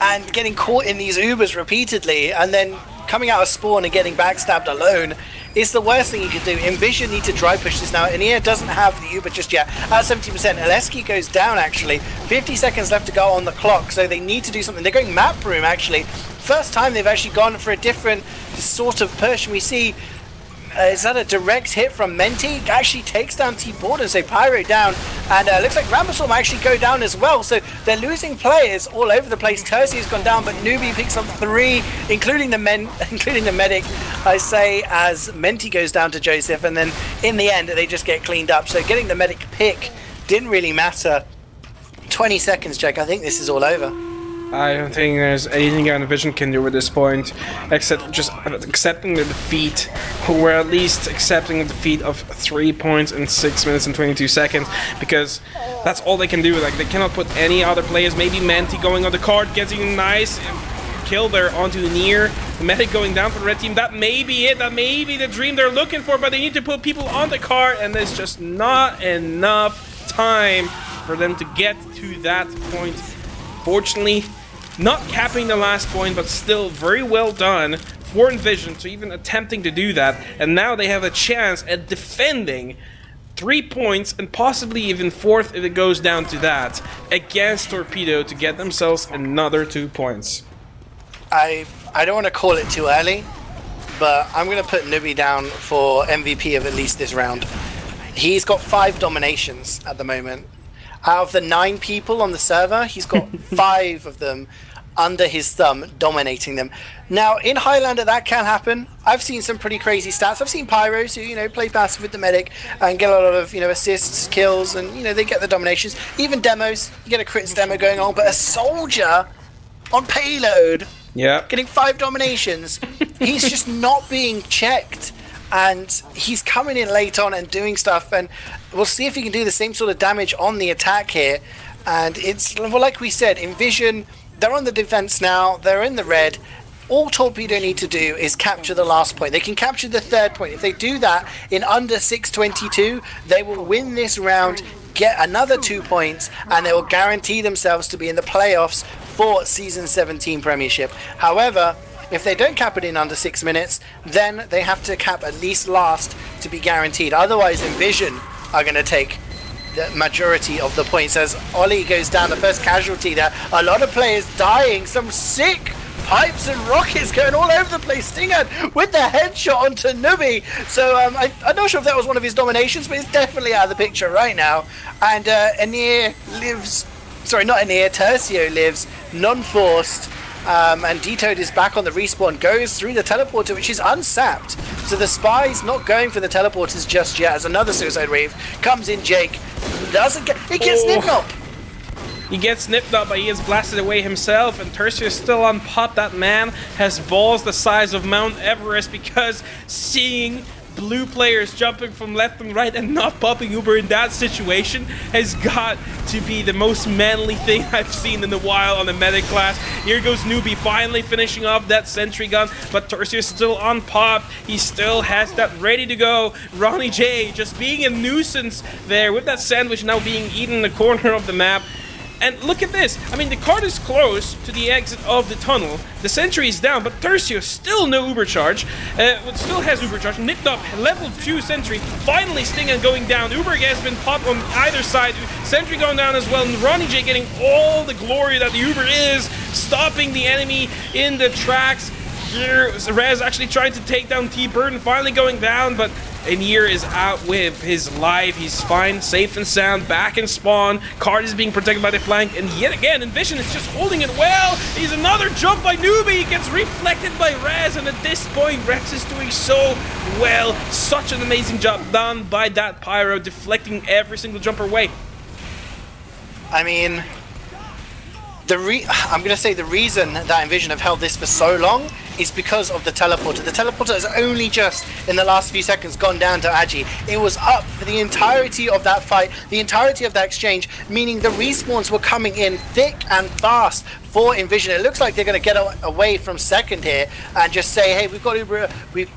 and getting caught in these Ubers repeatedly, and then coming out of spawn and getting backstabbed alone is the worst thing you could do. inVision need to dry push this now. Ania doesn't have the Uber just yet. At 70%, Aleski goes down actually. 50 seconds left to go on the clock, so they need to do something. They're going map room actually. First time they've actually gone for a different sort of push, and we see is that a direct hit from Menti? Actually takes down T-Borden, so Pyro down, and looks like Ramazor might actually go down as well, so they're losing players all over the place. Tercia's gone down, but Newbie picks up 3, including the medic, I say, as Menti goes down to Joseph, and then in the end they just get cleaned up, so getting the medic pick didn't really matter. 20 seconds, Jack, I think this is all over. I don't think there's anything inVision can do at this point, except just accepting the defeat, or at least accepting the defeat of 3 points in 6 minutes and 22 seconds, because that's all they can do. Like, they cannot put any other players. Maybe Menti going on the card, getting a nice kill there onto the near. The medic going down for the red team. That may be it. That may be the dream they're looking for, but they need to put people on the card, and there's just not enough time for them to get to that point. Fortunately, not capping the last point, but still very well done for inVision to even attempting to do that. And now they have a chance at defending 3 points and possibly even 4th if it goes down to that against Torpedo to get themselves another 2 points. I don't want to call it too early, but I'm going to put Nubi down for MVP of at least this round. He's got 5 dominations at the moment. Out of the 9 people on the server, he's got 5 of them under his thumb, dominating them. Now, in Highlander, that can happen. I've seen some pretty crazy stats. I've seen Pyros who, play passive with the medic and get a lot of, assists, kills, and, they get the dominations. Even demos, you get a crits demo going on, but a soldier on payload, getting 5 dominations, he's just not being checked. And he's coming in late on and doing stuff, and we'll see if he can do the same sort of damage on the attack here. And it's, well, like we said, inVision, they're on the defense now, they're in the red. All Torpedo need to do is capture the last point. They can capture the 3rd point. If they do that in under 6:22, they will win this round, get another 2 points, and they will guarantee themselves to be in the playoffs for Season 17 Premiership. However, if they don't cap it in under 6 minutes, then they have to cap at least last to be guaranteed. Otherwise, inVision are going to take the majority of the points. As Ollie goes down, the first casualty there. A lot of players dying. Some sick pipes and rockets going all over the place. Stinger with the headshot onto Nubi. So I'm not sure if that was one of his dominations, but it's definitely out of the picture right now. And Anir lives... Sorry, not Anir. Tercio lives non-forced. And D-Toad is back on the respawn, goes through the teleporter, which is unsapped. So the spy's not going for the teleporters just yet, as another suicide wave comes in. Jake doesn't get... He gets nipped up! He gets nipped up, but he is blasted away himself, and Tercio is still on pot. That man has balls the size of Mount Everest, because seeing blue players jumping from left and right and not popping Uber in that situation has got to be the most manly thing I've seen in a while on the medic class. Here goes Newbie finally finishing off that sentry gun, but Tercio is still on pop. He still has that ready to go. Ronnie J just being a nuisance there with that sandwich now being eaten in the corner of the map. And look at this. I mean, the card is close to the exit of the tunnel. The sentry is down, but Tercio still no Uber charge. Still has Uber charge. Nipped up, level 2 sentry. Finally, Stinger going down. Uber has been popped on either side. Sentry going down as well. And Ronnie J getting all the glory that the Uber is. Stopping the enemy in the tracks. Here, Rez actually trying to take down T-Burden. Finally going down, but Anir is out with his life. He's fine, safe and sound, back in spawn. Card is being protected by the flank, and yet again, inVision is just holding it well. He's another jump by Newbie. He gets reflected by Rez, and at this point, Rez is doing so well. Such an amazing job done by that Pyro, deflecting every single jumper away. I mean, I'm going to say the reason that inVision have held this for so long is because of the teleporter. The teleporter has only just, in the last few seconds, gone down to Agi. It was up for the entirety of that fight, the entirety of that exchange, meaning the respawns were coming in thick and fast for inVision. It looks like they're going to get away from second here and just say, hey, we've got to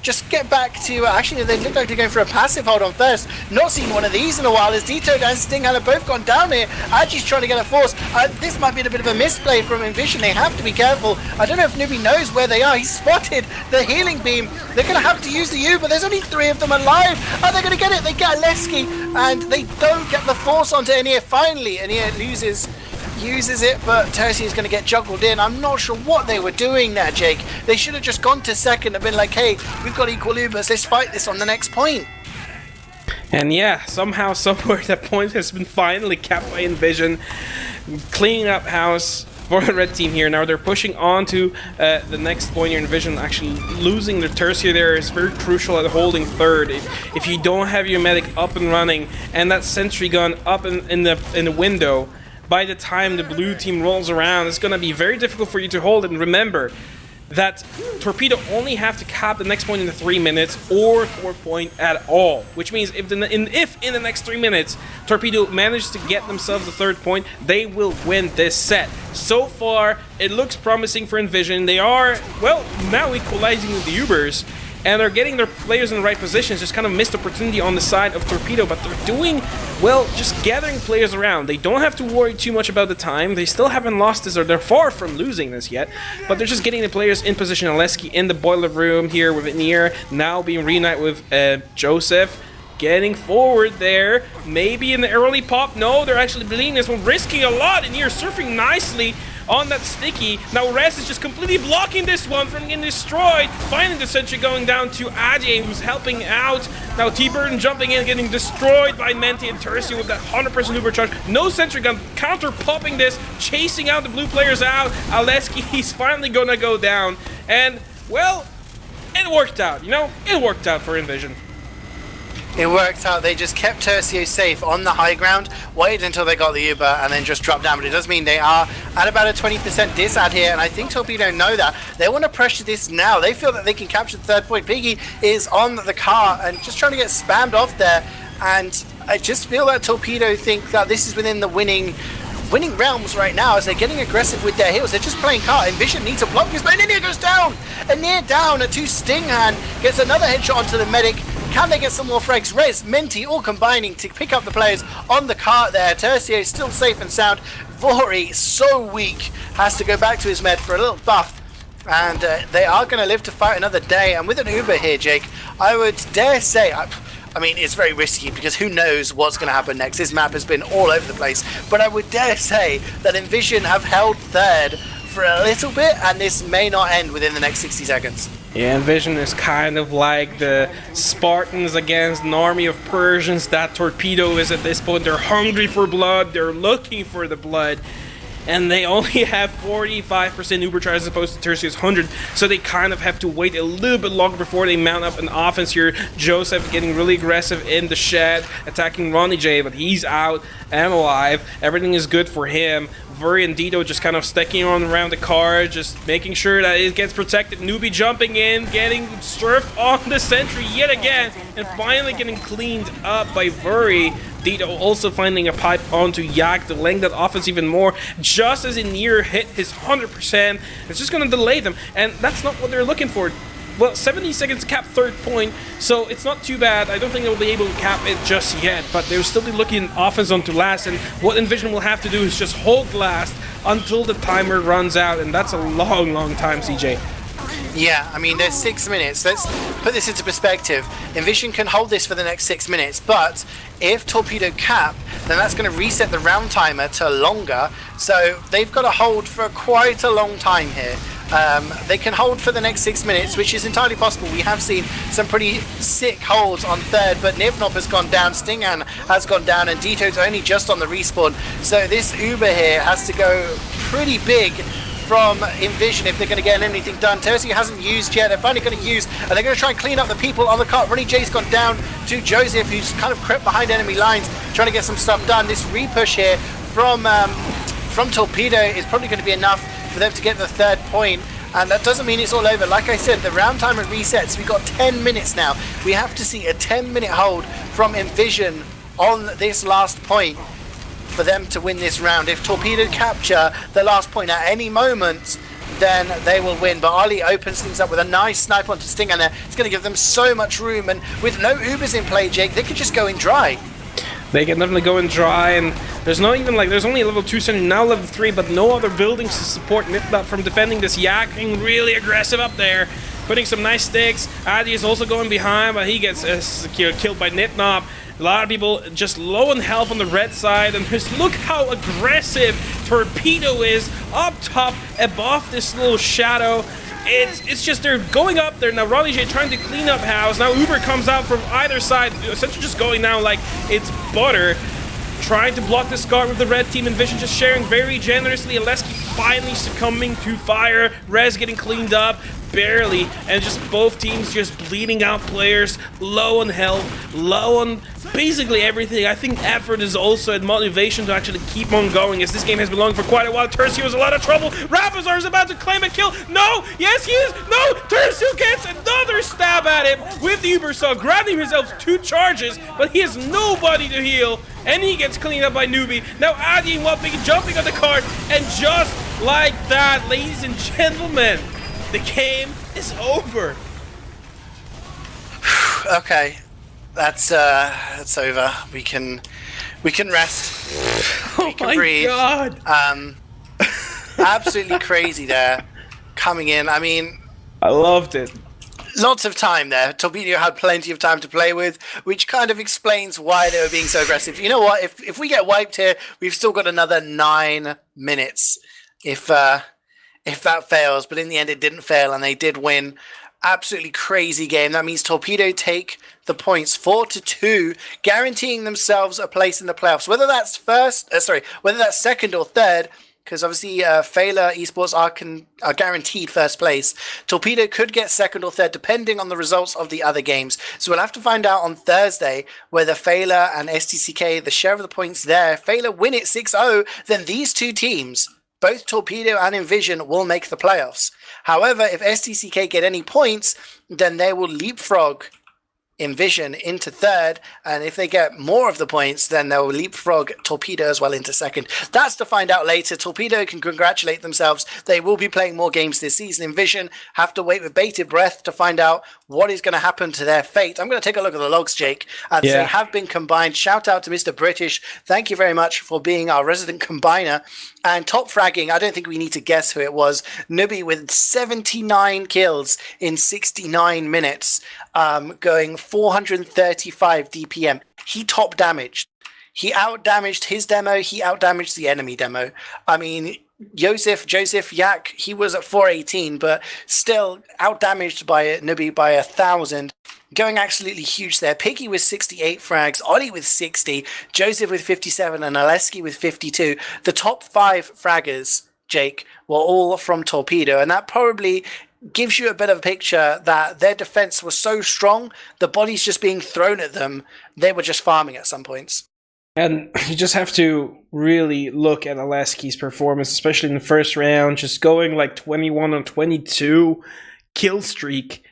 just get back to actually they look like they're going for a passive hold on first. Not seen one of these in a while as Dito and Stinghan have both gone down here. Agi's trying to get a force. This might be a bit of a misplay from inVision. They have to be careful. I don't know if Newbie knows where they are. He's spotted the healing beam. They're going to have to use the U, but there's only 3 of them alive. Are they going to get it? They get Lesky and they don't get the force onto Anir. Finally Anir uses it, but Terzi is going to get juggled in. I'm not sure what they were doing there, Jake. They should have just gone to second and been like, hey, we've got equal Ubers, let's fight this on the next point. And yeah, somehow, somewhere, that point has been finally capped by inVision, cleaning up house for the red team here. Now they're pushing on to the next point here. inVision actually losing their tertiary there is very crucial at holding third. If you don't have your medic up and running and that sentry gun up in the window, by the time the blue team rolls around, it's going to be very difficult for you to hold it. And remember that Torpedo only have to cap the next point in the 3 minutes or 4 point at all. Which means if in the next 3 minutes Torpedo manages to get themselves the 3rd point, they will win this set. So far, it looks promising for inVision. They are, well, now equalizing with the Ubers. And they're getting their players in the right positions. Just kind of missed opportunity on the side of Torpedo, but they're doing well, just gathering players around. They don't have to worry too much about the time. They still haven't lost this, or they're far from losing this yet, but they're just getting the players in position. Aleski in the boiler room here with Anir, now being reunited with Joseph. Getting forward there, maybe in the early pop. No, they're actually bleeding this one, risking a lot. Anir surfing nicely on that sticky. Now Rez is just completely blocking this one from getting destroyed. Finally the sentry going down to Adje, who's helping out. Now T-Burden jumping in, getting destroyed by Menti and Terzi with that 100% Uber charge. No sentry gun, counter popping this, chasing out the blue players out. Aleski, he's finally gonna go down. And, well, it worked out, you know? It worked out for inVision. It worked out. They just kept Tercio safe on the high ground, waited until they got the Uber, and then just dropped down. But it does mean they are at about a 20% disad here, and I think Torpedo know that. They want to pressure this now. They feel that they can capture the 3rd point. Piggy is on the car and just trying to get spammed off there, and I just feel that Torpedo think that this is within the winning realms right now as they're getting aggressive with their heals. They're just playing car. inVision needs to block this, but Anir goes down. Anir down to Stinghan, gets another headshot onto the medic. Can they get some more frags? Rez, Menti, all combining to pick up the players on the cart there. Tercio still safe and sound. Vori, so weak, has to go back to his med for a little buff. And they are going to live to fight another day. And with an Uber here, Jake, I would dare say... I mean, it's very risky because who knows what's going to happen next. This map has been all over the place. But I would dare say that inVision have held 3rd for a little bit, and this may not end within the next 60 seconds. Yeah, inVision is kind of like the Spartans against an army of Persians that Torpedo is at this point. They're hungry for blood, they're looking for the blood, and they only have 45% Uber charge as opposed to Tercio's 100, so they kind of have to wait a little bit longer before they mount up an offense here. Joseph getting really aggressive in the shed, attacking Ronnie J, but he's out and alive. Everything is good for him. Vuri and Dito just kind of sticking on around the car, just making sure that it gets protected. Newbie jumping in, getting surfed on the sentry yet again, and finally getting cleaned up by Vuri. Dito also finding a pipe onto Yak, delaying that offense even more, just as Anir hit his 100%. It's just going to delay them, and that's not what they're looking for. Well, 70 seconds to cap 3rd point, so it's not too bad. I don't think they'll be able to cap it just yet, but they'll still be looking offense onto last, and what inVision will have to do is just hold last until the timer runs out, and that's a long, long time, CeeJaey. Yeah, I mean, there's 6 minutes. Let's put this into perspective. inVision can hold this for the next 6 minutes, but if Torpedo cap, then that's going to reset the round timer to longer, so they've got to hold for quite a long time here. They can hold for the next 6 minutes, which is entirely possible. We have seen some pretty sick holds on 3rd, but Nivnop has gone down, Stinghan has gone down, and Dito's only just on the respawn. So this Uber here has to go pretty big from inVision if they're going to get anything done. Terzi hasn't used yet. They're finally going to use, and they're going to try and clean up the people on the cart. Ronnie J's gone down to Joseph, who's kind of crept behind enemy lines, trying to get some stuff done. This repush here from Torpedo is probably going to be enough for them to get the 3rd point. And that doesn't mean it's all over. Like I said, the round timer resets. We've got 10 minutes now. We have to see a 10-minute hold from inVision on this last point. for them to win this round. If Torpedo capture the last point at any moment, then they will win. But Ali opens things up with a nice snipe onto Stinger there. It's going to give them so much room, and with no Ubers in play, Jake, they could just go in dry. They can definitely go in dry, and there's not even there's only a level 2 center, now level 3, but no other buildings to support Nitnap from defending this. Yak being really aggressive up there, putting some nice sticks. Adi is also going behind, but he gets killed by Nitnap. A lot of people just low on health on the red side, and just look how aggressive Torpedo is up top above this little shadow. It's just they're going up there now. CeeJaey trying to clean up house. Now Uber comes out from either side, essentially just going down like it's butter. Trying to block the Scar with the red team. inVision just sharing very generously. Aleski finally succumbing to fire. Rez getting cleaned up. Barely. And just both teams just bleeding out players. Low on health. Low on basically everything. I think effort is also a motivation to actually keep on going, as this game has been long for quite a while. Tercio is a lot of trouble. Rapazar is about to claim a kill. No! Yes, he is! No! Tercio gets another stab at him with the Ubersaw, grabbing himself 2 charges, but he has nobody to heal. And he gets cleaned up by Newbie. Now Adi and Whopping jumping on the cart. And just like that, ladies and gentlemen, the game is over. Okay, that's over. We can rest. We can breathe. God! Absolutely crazy there, coming in. I mean, I loved it. Lots of time there. Torpedo had plenty of time to play with, which kind of explains why they were being so aggressive. You know what? If we get wiped here, we've still got another 9 minutes. If that fails, but in the end it didn't fail, and they did win. Absolutely crazy game. That means Torpedo take the points 4-2, guaranteeing themselves a place in the playoffs. Whether that's whether that's second or third, because obviously Phaler Esports are guaranteed first place. Torpedo could get second or third depending on the results of the other games. So we'll have to find out on Thursday whether Phaler and STCK, the share of the points there, Phaler win it 6-0, then these two teams, both Torpedo and inVision, will make the playoffs. However, if STCK get any points, then they will leapfrog inVision into third, and if they get more of the points, then they'll leapfrog Torpedo as well into second. That's to find out later. Torpedo can congratulate themselves. They will be playing more games this season. inVision have to wait with bated breath to find out what is going to happen to their fate. I'm going to take a look at the logs, Jake, and they have been combined. Shout out to Mr. British. Thank you very much for being our resident combiner. And top fragging, I don't think we need to guess who it was. Nubi with 79 kills in 69 minutes, going 435 DPM. He top damaged. He out damaged his demo. He out damaged the enemy demo. I mean, Joseph Yak, he was at 418, but still out damaged by Nubi by 1,000. Going absolutely huge there. Piggy with 68 frags, Ollie with 60, Joseph with 57, and Aleski with 52. The top 5 fraggers, Jake, were all from Torpedo, and that probably gives you a bit of a picture that their defense was so strong, the bodies just being thrown at them, they were just farming at some points. And you just have to really look at Aleski's performance, especially in the first round, just going like 21 on 22 kill streak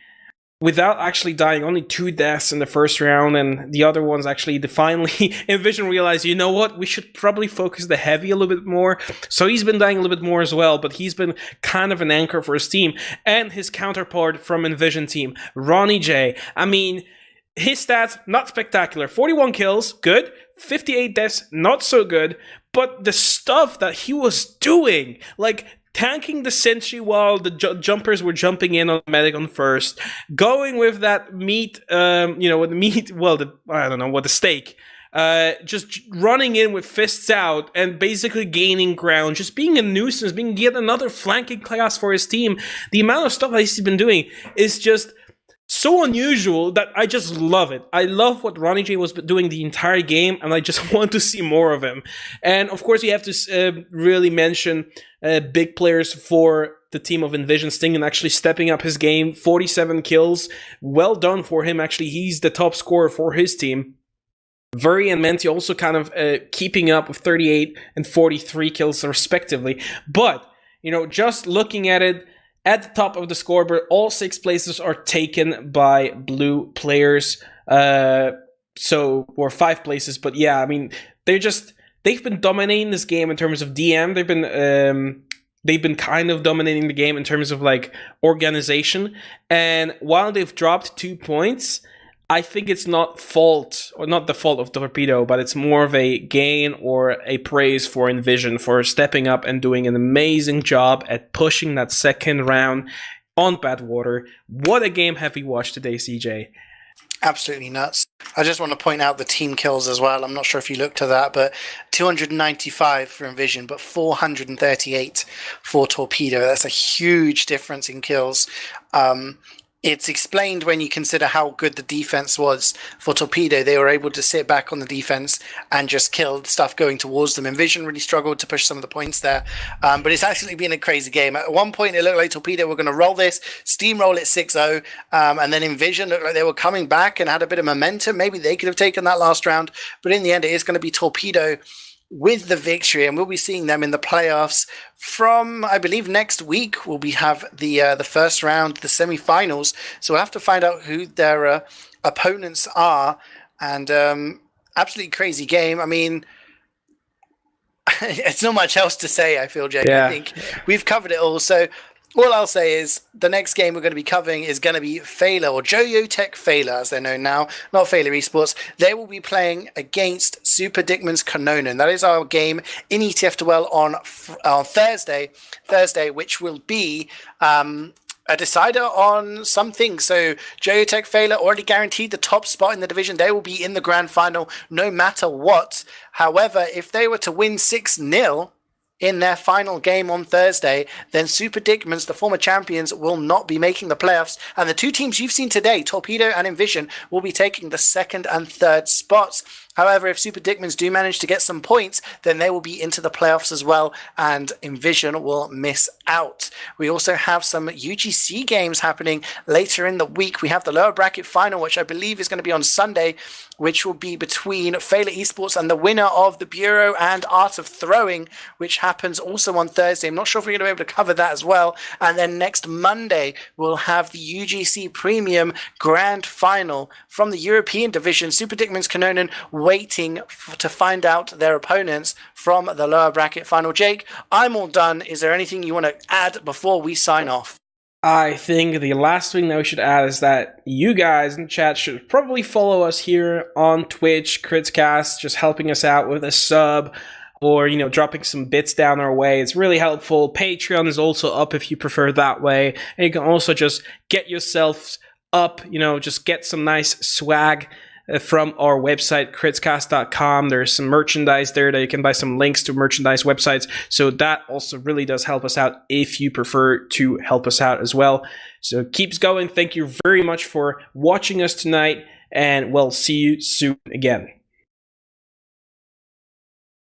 without actually dying. Only 2 deaths in the first round, and the other ones actually finally inVision realized, you know what, we should probably focus the heavy a little bit more. So he's been dying a little bit more as well, but he's been kind of an anchor for his team. And his counterpart from inVision team, CeeJaey. I mean, his stats, not spectacular. 41 kills, good. 58 deaths, not so good. But the stuff that he was doing, like tanking the sentry while the jumpers were jumping in on medic on first, going with that meat, with the meat, the steak, just running in with fists out and basically gaining ground, just being a nuisance, being yet another flanking class for his team. The amount of stuff that he's been doing is just so unusual that I just love it. I love what CeeJaey was doing the entire game, and I just want to see more of him. And of course, you have to really mention big players for the team of inVision. Stingen actually stepping up his game, 47 kills. Well done for him, actually. He's the top scorer for his team. Vuri and Menti also kind of keeping up with 38 and 43 kills respectively. But, just looking at it, at the top of the scoreboard, all 6 places are taken by blue players. Or 5 places. But yeah, I mean, they're just they've been dominating this game in terms of DM. They've been kind of dominating the game in terms of like organization. And while they've dropped 2 points, I think it's not the fault of Torpedo, but it's more of a gain or a praise for inVision for stepping up and doing an amazing job at pushing that second round on Badwater. What a game have we watched today, CeeJaey? Absolutely nuts. I just want to point out the team kills as well. I'm not sure if you looked at that, but 295 for inVision, but 438 for Torpedo. That's a huge difference in kills. It's explained when you consider how good the defense was for Torpedo. They were able to sit back on the defense and just kill stuff going towards them. inVision really struggled to push some of the points there. But it's actually been a crazy game. At one point, it looked like Torpedo were going to roll this, steamroll it 6-0, and then inVision looked like they were coming back and had a bit of momentum. Maybe they could have taken that last round. But in the end, it is going to be Torpedo with the victory, and we'll be seeing them in the playoffs from, I believe, next week. We'll have the first round, the semi-finals, so we'll have to find out who their opponents are. And absolutely crazy game. I mean, it's not much else to say, I feel, Jake. I think we've covered it all. So all I'll say is the next game we're going to be covering is going to be Phaler, or Joyotech Phaler, as they're known now, not Phaler Esports. They will be playing against Super Dickman's Kanonen. That is our game in ETF2L on Thursday, which will be a decider on something. So Joyotech Phaler already guaranteed the top spot in the division. They will be in the grand final no matter what. However, if they were to win 6-0 in their final game on Thursday, then Super Dickmans, the former champions, will not be making the playoffs. And the two teams you've seen today, Torpedo and inVision, will be taking the second and third spots. However, if Super Dickmans do manage to get some points, then they will be into the playoffs as well, and inVision will miss out. We also have some UGC games happening later in the week. We have the lower bracket final, which I believe is going to be on Sunday, which will be between Phaler Esports and the winner of the Bureau and Art of Throwing, which happens also on Thursday. I'm not sure if we're going to be able to cover that as well. And then next Monday, we'll have the UGC Premium Grand Final from the European Division. Super Dickman's Kanonen waiting to find out their opponents from the lower bracket final. Jake, I'm all done. Is there anything you want to add before we sign off? I think the last thing that we should add is that you guys in the chat should probably follow us here on Twitch, KritzKast, just helping us out with a sub or, dropping some bits down our way. It's really helpful. Patreon is also up if you prefer that way. And you can also just get yourself up, just get some nice swag from our website, KritzKast.com. There's some merchandise there that you can buy, some links to merchandise websites. So that also really does help us out if you prefer to help us out as well. So keeps going. Thank you very much for watching us tonight, and we'll see you soon again.